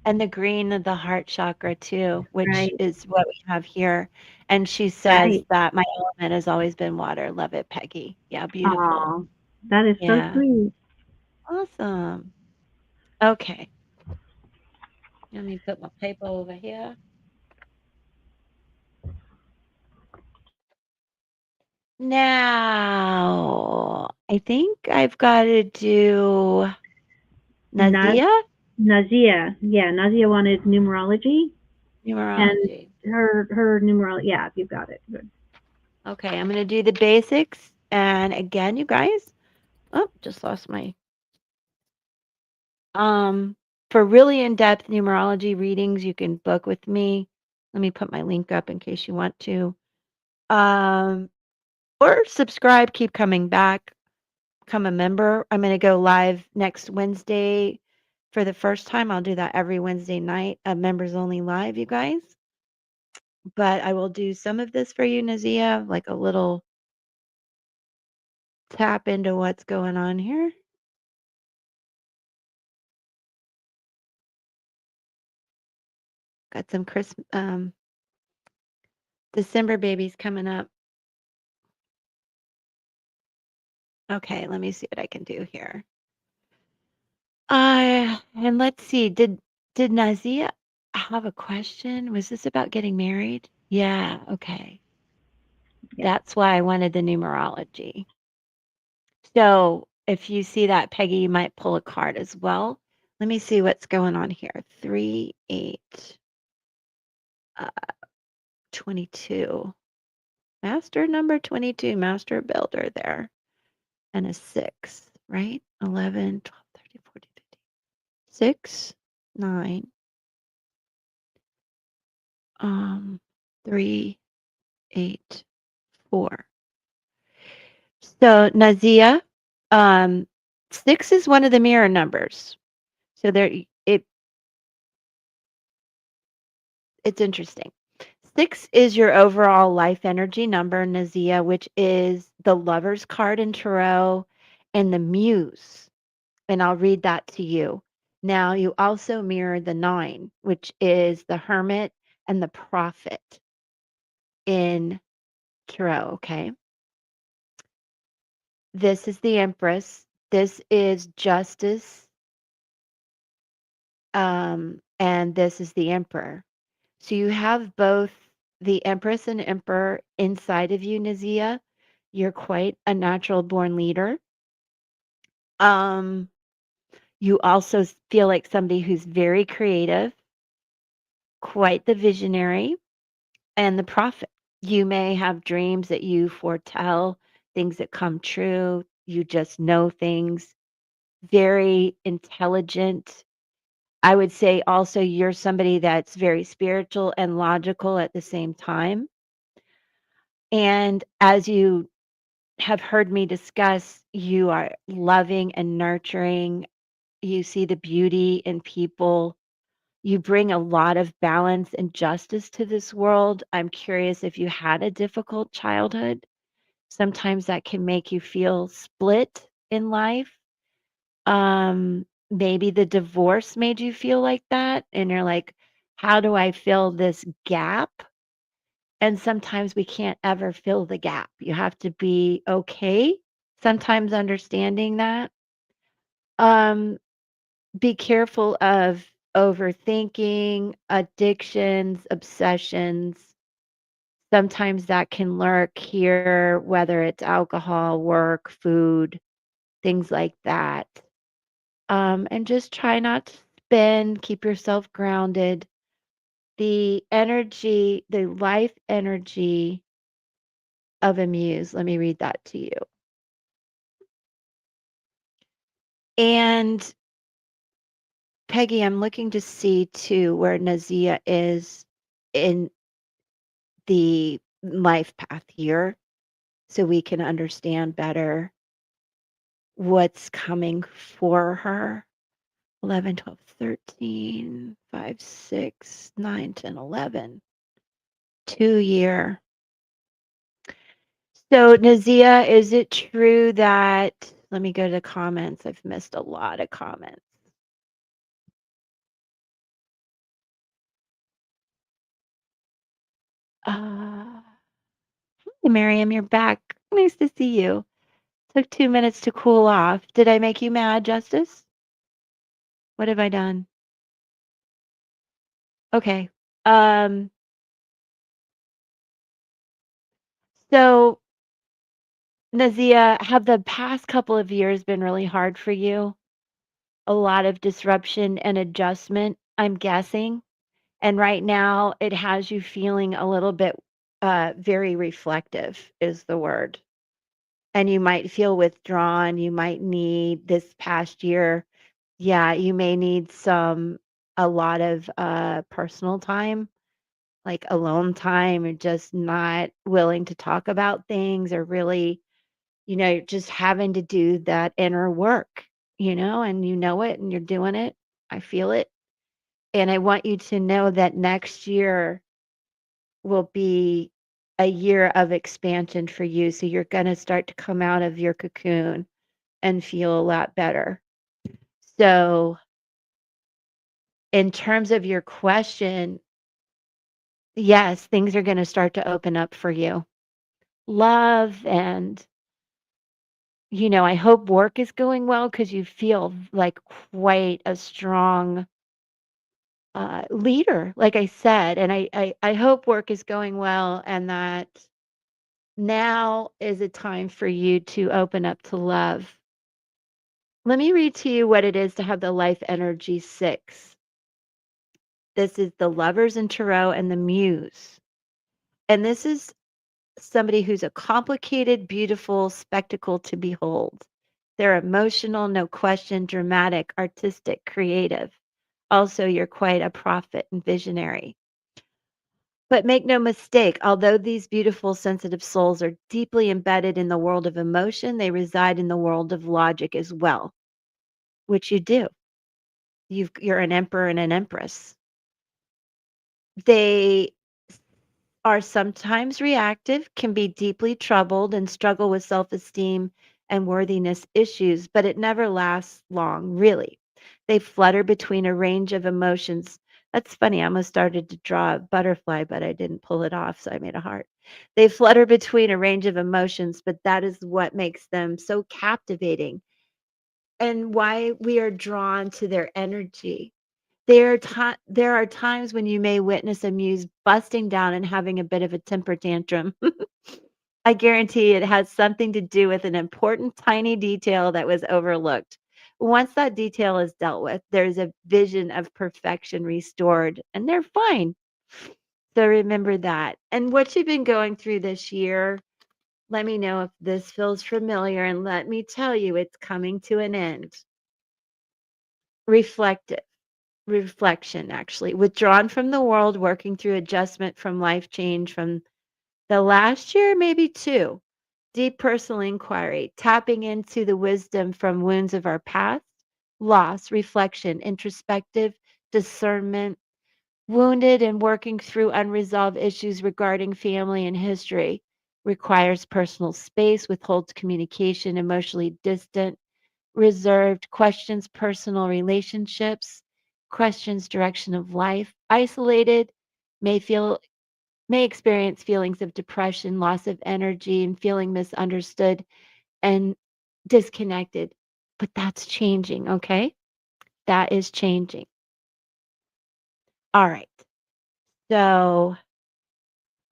[SPEAKER 1] And the green of the heart chakra too, which
[SPEAKER 2] right,
[SPEAKER 1] is what we have here. And she says
[SPEAKER 2] right.
[SPEAKER 1] that my element has always been water. Love it, Peggy. Yeah, beautiful.
[SPEAKER 2] Oh, that is so
[SPEAKER 1] Yeah.
[SPEAKER 2] sweet.
[SPEAKER 1] Awesome. Okay. Let me put my paper over here. Now, I think I've got to do
[SPEAKER 2] Na-
[SPEAKER 1] Nazia
[SPEAKER 2] Nazia, yeah, Nazia wanted numerology, and
[SPEAKER 1] numerology.
[SPEAKER 2] her numerology. Yeah, you got it. Good.
[SPEAKER 1] Okay, I'm going to do the basics. And again, you guys, oh, just lost my Um, for really in-depth numerology readings, you can book with me. Let me put my link up in case you want to. Um, or subscribe, keep coming back, become a member. I'm going to go live next Wednesday for the first time. I'll do that every Wednesday night, members only live, you guys. But I will do some of this for you, Nazia, like a little tap into what's going on here. Got some December babies coming up. Okay, let me see what I can do here. And let's see, did Nazia have a question? Was this about getting married? Yeah, okay.
[SPEAKER 2] Yeah.
[SPEAKER 1] That's why I wanted the numerology. So if you see that, Peggy, you might pull a card as well. Let me see what's going on here. 3, 8, uh, 22. Master number 22, master builder there. And a 6, right? 11, 12, 13, 14, 15. 6, 9, 3, 8, 4. So Nazia, um, 6 is one of the mirror numbers. So it's interesting. 6 is your overall life energy number, Nazia, which is the Lover's card in Tarot and the Muse. And I'll read that to you. Now you also mirror the 9, which is the Hermit and the Prophet in Tarot, okay? This is the Empress. This is Justice. And this is the Emperor. So you have both the Empress and Emperor inside of you, Nazia. You're quite a natural born leader. Um, you also feel like somebody who's very creative, quite the visionary, and the prophet. You may have dreams that you foretell, things that come true. You just know things, very intelligent. I would say also you're somebody that's very spiritual and logical at the same time. And as you have heard me discuss, you are loving and nurturing. You see the beauty in people. You bring a lot of balance and justice to this world. I'm curious if you had a difficult childhood. Sometimes that can make you feel split in life. Maybe the divorce made you feel like that, and you're like, how do I fill this gap? And sometimes we can't ever fill the gap. You have to be okay, sometimes understanding that. Um, be careful of overthinking, addictions, obsessions. Sometimes that can lurk here, whether it's alcohol, work, food, things like that. And just try not to spin, keep yourself grounded. The energy, the life energy of a muse, let me read that to you. And Peggy, I'm looking to see too where Nazia is in the life path here so we can understand better what's coming for her. 11, 12, 13, 5, 6, 9, 10, 11. 2 year. So, Nazia, is it true that, let me go to the comments. I've missed a lot of comments. Hey, Miriam, you're back. Nice to see you. Took 2 minutes to cool off. Did I make you mad, Justice? What have I done? Okay. Um, so Nazia, have the past couple of years been really hard for you? A lot of disruption and adjustment, I'm guessing. And right now it has you feeling a little bit very reflective is the word. And you might feel withdrawn. You might need this past year. Yeah, you may need a lot of personal time, like alone time, or just not willing to talk about things or really, just having to do that inner work, and you know it and you're doing it. I feel it. And I want you to know that next year will be a year of expansion for you. So you're going to start to come out of your cocoon and feel a lot better. So, in terms of your question, yes, things are going to start to open up for you. Love and, I hope work is going well because you feel like quite a strong leader, like I said. And I hope work is going well and that now is a time for you to open up to love. Let me read to you what it is to have the life energy 6. This is the lovers in tarot and the muse. And this is somebody who's a complicated, beautiful spectacle to behold. They're emotional, no question, dramatic, artistic, creative. Also, you're quite a prophet and visionary. But make no mistake, although these beautiful, sensitive souls are deeply embedded in the world of emotion, they reside in the world of logic as well, which you do. You're an emperor and an empress. They are sometimes reactive, can be deeply troubled, and struggle with self esteem and worthiness issues, but it never lasts long, really. They flutter between a range of emotions. That's funny. I almost started to draw a butterfly, but I didn't pull it off, so I made a heart. They flutter between a range of emotions, but that is what makes them so captivating and why we are drawn to their energy. There are times when you may witness a muse busting down and having a bit of a temper tantrum. I guarantee it has something to do with an important tiny detail that was overlooked. Once that detail is dealt with, there's a vision of perfection restored, and they're fine. So remember that. And what you've been going through this year, let me know if this feels familiar, and let me tell you, it's coming to an end. Reflect reflection actually withdrawn from the world, working through adjustment from life change from The last year, maybe 2. Deep personal inquiry, tapping into the wisdom from wounds of our past, loss, reflection, introspective, discernment, wounded and working through unresolved issues regarding family and history, requires personal space, withholds communication, emotionally distant, reserved, questions personal relationships, questions direction of life, isolated, may feel may experience feelings of depression, loss of energy, and feeling misunderstood and disconnected. But that's changing, okay? That is changing. All right. So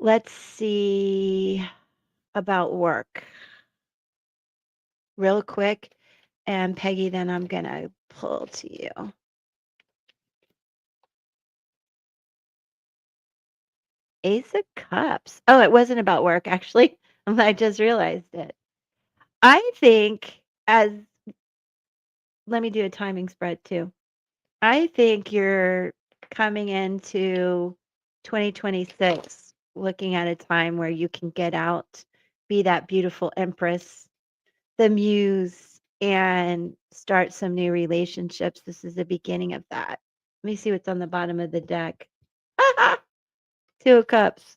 [SPEAKER 1] let's see about work real quick. And Peggy, then I'm going to pull to you. Ace of Cups. Oh, it wasn't about work, actually. I just realized it. I think, as let me do a timing spread too. I think you're coming into 2026 looking at a time where you can get out, be that beautiful empress, the muse, and start some new relationships. This is the beginning of that. Let me see what's on the bottom of the deck. 2 of Cups.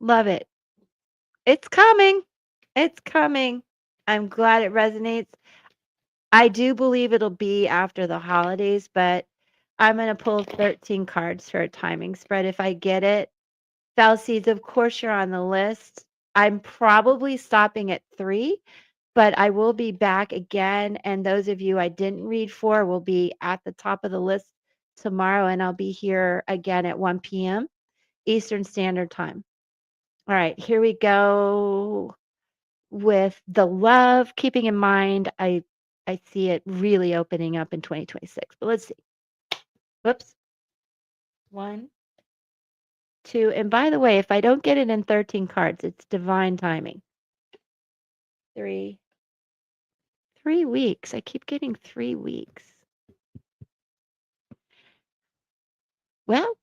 [SPEAKER 1] Love it. It's coming. It's coming. I'm glad it resonates. I do believe it'll be after the holidays, but I'm going to pull 13 cards for a timing spread if I get it. Falsies, of course, you're on the list. I'm probably stopping at 3, but I will be back again. And those of you I didn't read for will be at the top of the list tomorrow, and I'll be here again at 1 p.m. Eastern Standard Time. All right, here we go with the love, keeping in mind I see it really opening up in 2026. But let's see. Whoops. 1, 2, and by the way, if I don't get it in 13 cards, it's divine timing. 3. 3 weeks. I keep getting 3 weeks. Well,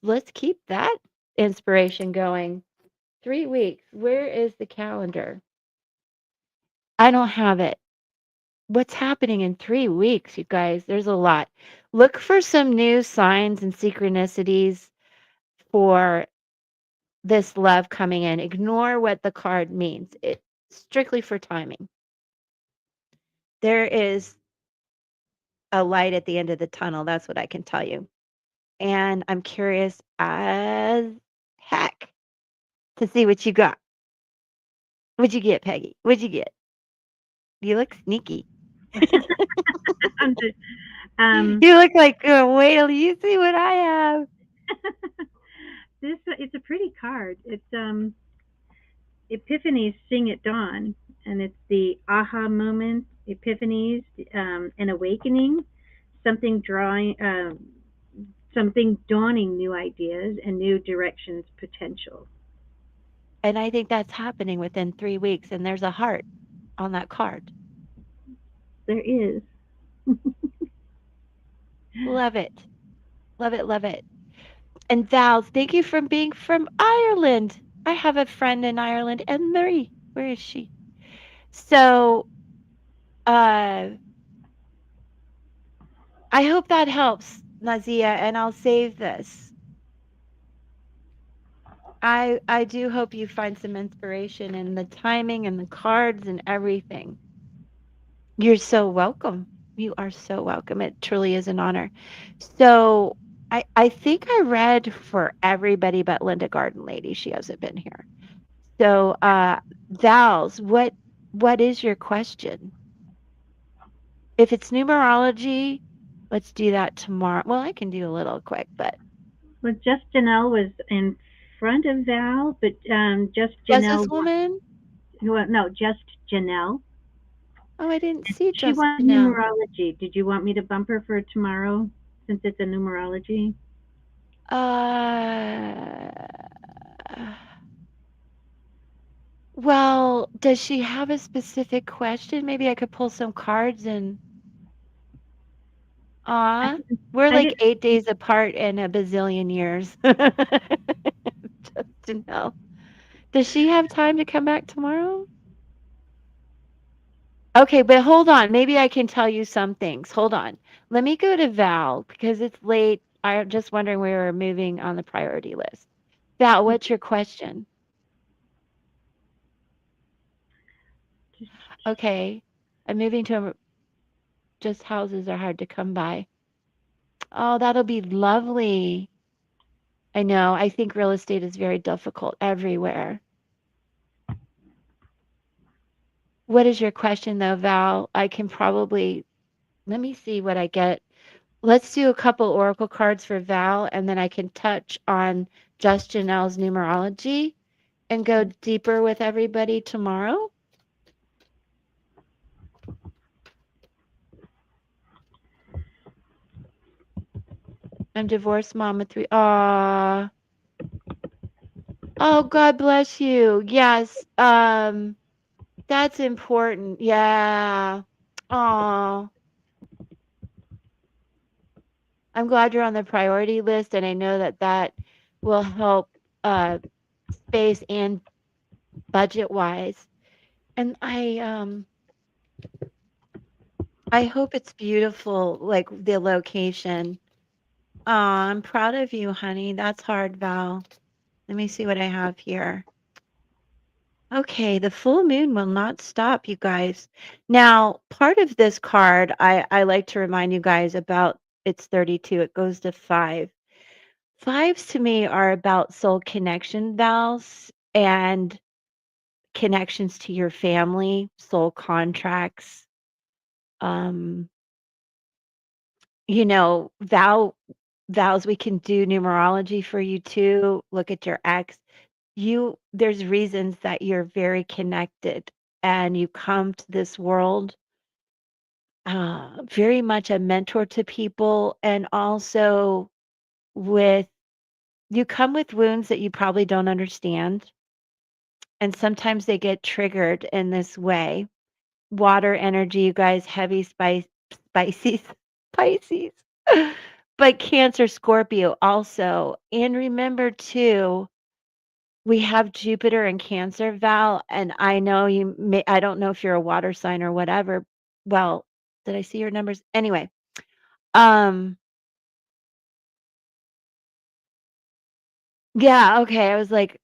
[SPEAKER 1] let's keep that inspiration going. 3 weeks. Where is the calendar? I don't have it. What's happening in 3 weeks, you guys? There's a lot. Look for some new signs and synchronicities for this love coming in. Ignore what the card means. It's strictly for timing. There is a light at the end of the tunnel. That's what I can tell you. And I'm curious as heck to see what you got. What'd you get, Peggy? What'd you get? You look sneaky.
[SPEAKER 2] I'm just,
[SPEAKER 1] You look like, wait till you see what I have.
[SPEAKER 2] it's a pretty card. It's Epiphanies sing at dawn, and it's the aha moment, epiphanies, an awakening, something drawing, something dawning new ideas and new directions potential.
[SPEAKER 1] And I think that's happening within 3 weeks. And there's a heart on that card.
[SPEAKER 2] There is.
[SPEAKER 1] Love it. Love it. Love it. And Val, thank you for being from Ireland. I have a friend in Ireland, and Marie. Where is she? So, uh, I hope that helps, Nazia, and I'll save this. I do hope you find some inspiration in the timing and the cards and everything. You're so welcome. You are so welcome. It truly is an honor. So I think I read for everybody but Linda Garden Lady. She hasn't been here. So Val's, what is your question? If it's numerology, let's do that tomorrow. Well, I can do a little quick, but
[SPEAKER 2] Well, just Janelle was in front of Val, but just
[SPEAKER 1] was this
[SPEAKER 2] Janelle,
[SPEAKER 1] woman?
[SPEAKER 2] well, no, just Janelle.
[SPEAKER 1] Oh, I didn't see
[SPEAKER 2] She
[SPEAKER 1] just
[SPEAKER 2] wants
[SPEAKER 1] now.
[SPEAKER 2] numerology. Did you want me to bump her for tomorrow since it's a numerology?
[SPEAKER 1] Uh, well, does she have a specific question? Maybe I could pull some cards and
[SPEAKER 2] I
[SPEAKER 1] ah,
[SPEAKER 2] can,
[SPEAKER 1] we're
[SPEAKER 2] I
[SPEAKER 1] like
[SPEAKER 2] can,
[SPEAKER 1] 8 days apart in a bazillion years. Just to know. Does she have time to come back tomorrow? Okay, but hold on. Maybe I can tell you some things. Hold on. Let me go to Val because it's late. I'm just wondering where we're moving on the priority list. Val, what's your question? Okay. I'm moving to just houses are hard to come by. Oh, that'll be lovely. I know. I think real estate is very difficult everywhere. What is your question though, Val? I can probably let me see what I get. Let's do a couple oracle cards for Val, and then I can touch on just Janelle's numerology and go deeper with everybody tomorrow. I'm divorced mom of three. Oh, God bless you. Yes. That's important. Yeah. Oh, I'm glad you're on the priority list, and I know that that will help uh space and budget wise. And I hope it's beautiful, like the location. Aw, I'm proud of you, honey. That's hard, Val. Let me see what I have here. Okay, the full moon will not stop, you guys. Now, part of this card, I like to remind you guys about it's 32, it goes to five. Fives to me are about soul connection, Vals, and connections to your family, soul contracts. Um, Vals, we can do numerology for you too. Look at your ex. There's reasons that you're very connected and you come to this world very much a mentor to people, and also with you come with wounds that you probably don't understand, and sometimes they get triggered in this way. Water energy, you guys, heavy Pisces, Pisces. But Cancer, Scorpio also. And remember too, we have Jupiter and Cancer, Val, and I know I don't know if you're a water sign or whatever. Well, did I see your numbers? Anyway, um, yeah, okay. I was like,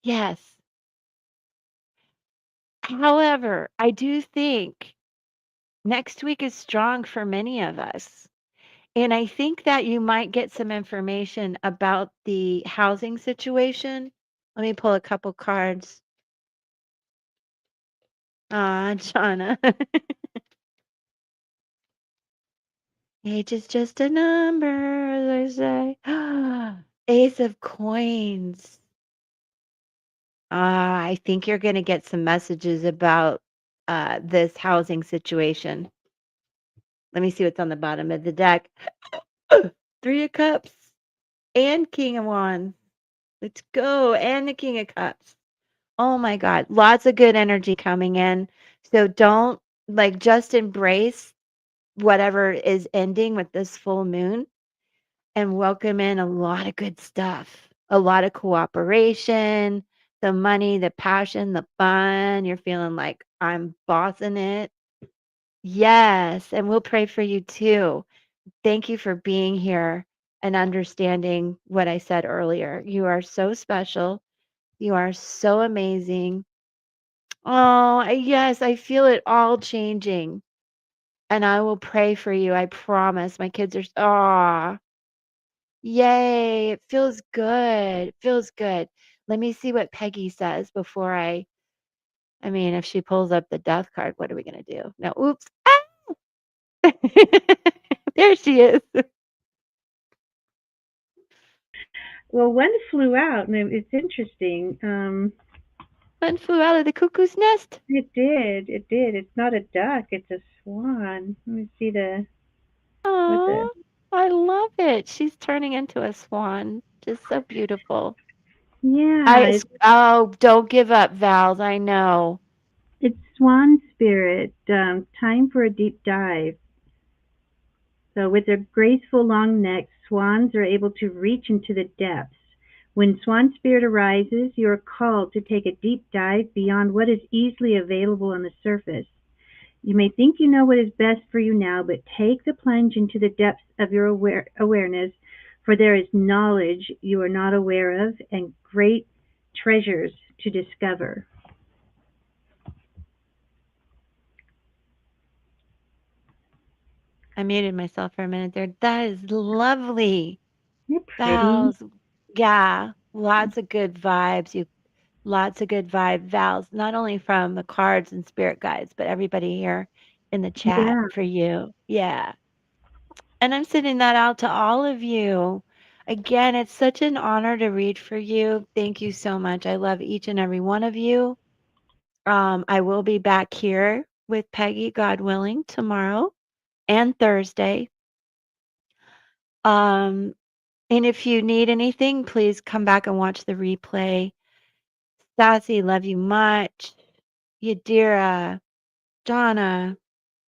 [SPEAKER 1] yes. However, I do think next week is strong for many of us. And I think that you might get some information about the housing situation. Let me pull a couple cards. Ah, Shauna. Age is just a number, as they say. Ace of Coins. I think you're going to get some messages about this housing situation. Let me see what's on the bottom of the deck. Three of Cups and King of Wands. Let's go. And the King of Cups. Oh my God. Lots of good energy coming in. So don't just embrace whatever is ending with this full moon and welcome in a lot of good stuff, a lot of cooperation, the money, the passion, the fun. You're feeling like I'm bossing it. Yes. And we'll pray for you too. Thank you for being here and understanding what I said earlier. You are so special. You are so amazing. Oh, yes, I feel it all changing. And I will pray for you. I promise. My kids are, yay. It feels good. It feels good. Let me see what Peggy says before I mean, if she pulls up the death card, what are we going to do? No, oops. Ah! There she is.
[SPEAKER 2] Well, one flew out, and it's interesting.
[SPEAKER 1] One flew out of the cuckoo's nest.
[SPEAKER 2] It did. It did. It's not a duck. It's a swan. Let me see the what the.
[SPEAKER 1] Oh, I love it. She's turning into a swan. Just so beautiful.
[SPEAKER 2] Yeah,
[SPEAKER 1] Oh, don't give up, Vals. I know.
[SPEAKER 2] it's swan spirit. Time for a deep dive. So, with their graceful long necks, swans are able to reach into the depths, When Swan Spirit arises, you are called to take a deep dive beyond what is easily available on the surface. You may think you know what is best for you now, but take the plunge into the depths of your awareness, for there is knowledge you are not aware of and great treasures to discover.
[SPEAKER 1] I muted myself for a minute there. That is lovely.
[SPEAKER 2] You're pretty.
[SPEAKER 1] Vals. Yeah. Lots of good vibes. Lots of good vibe vals, not only from the cards and spirit guides, but everybody here in the chat
[SPEAKER 2] Yeah.
[SPEAKER 1] for you. Yeah. And I'm sending that out to all of you. Again, it's such an honor to read for you. Thank you so much. I love each and every one of you. I will be back here with Peggy, God willing, tomorrow and Thursday. Um, and if you need anything, please come back and watch the replay. Sassy, love you much. Yadira, Donna,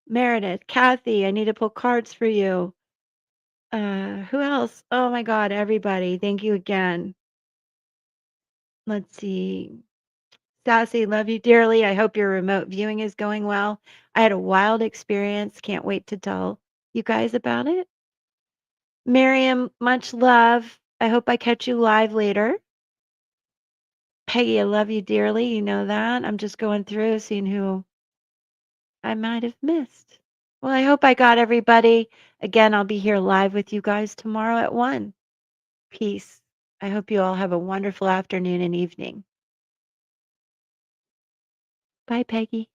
[SPEAKER 1] Meredith, Kathy, I need to pull cards for you. Who else? Oh my God, everybody. Thank you again. Let's see. Sassy, love you dearly. I hope your remote viewing is going well. I had a wild experience. Can't wait to tell you guys about it. Miriam, much love. I hope I catch you live later. Peggy, I love you dearly. You know that. I'm just going through seeing who I might have missed. Well, I hope I got everybody. Again, I'll be here live with you guys tomorrow at 1. Peace. I hope you all have a wonderful afternoon and evening. Bye, Peggy.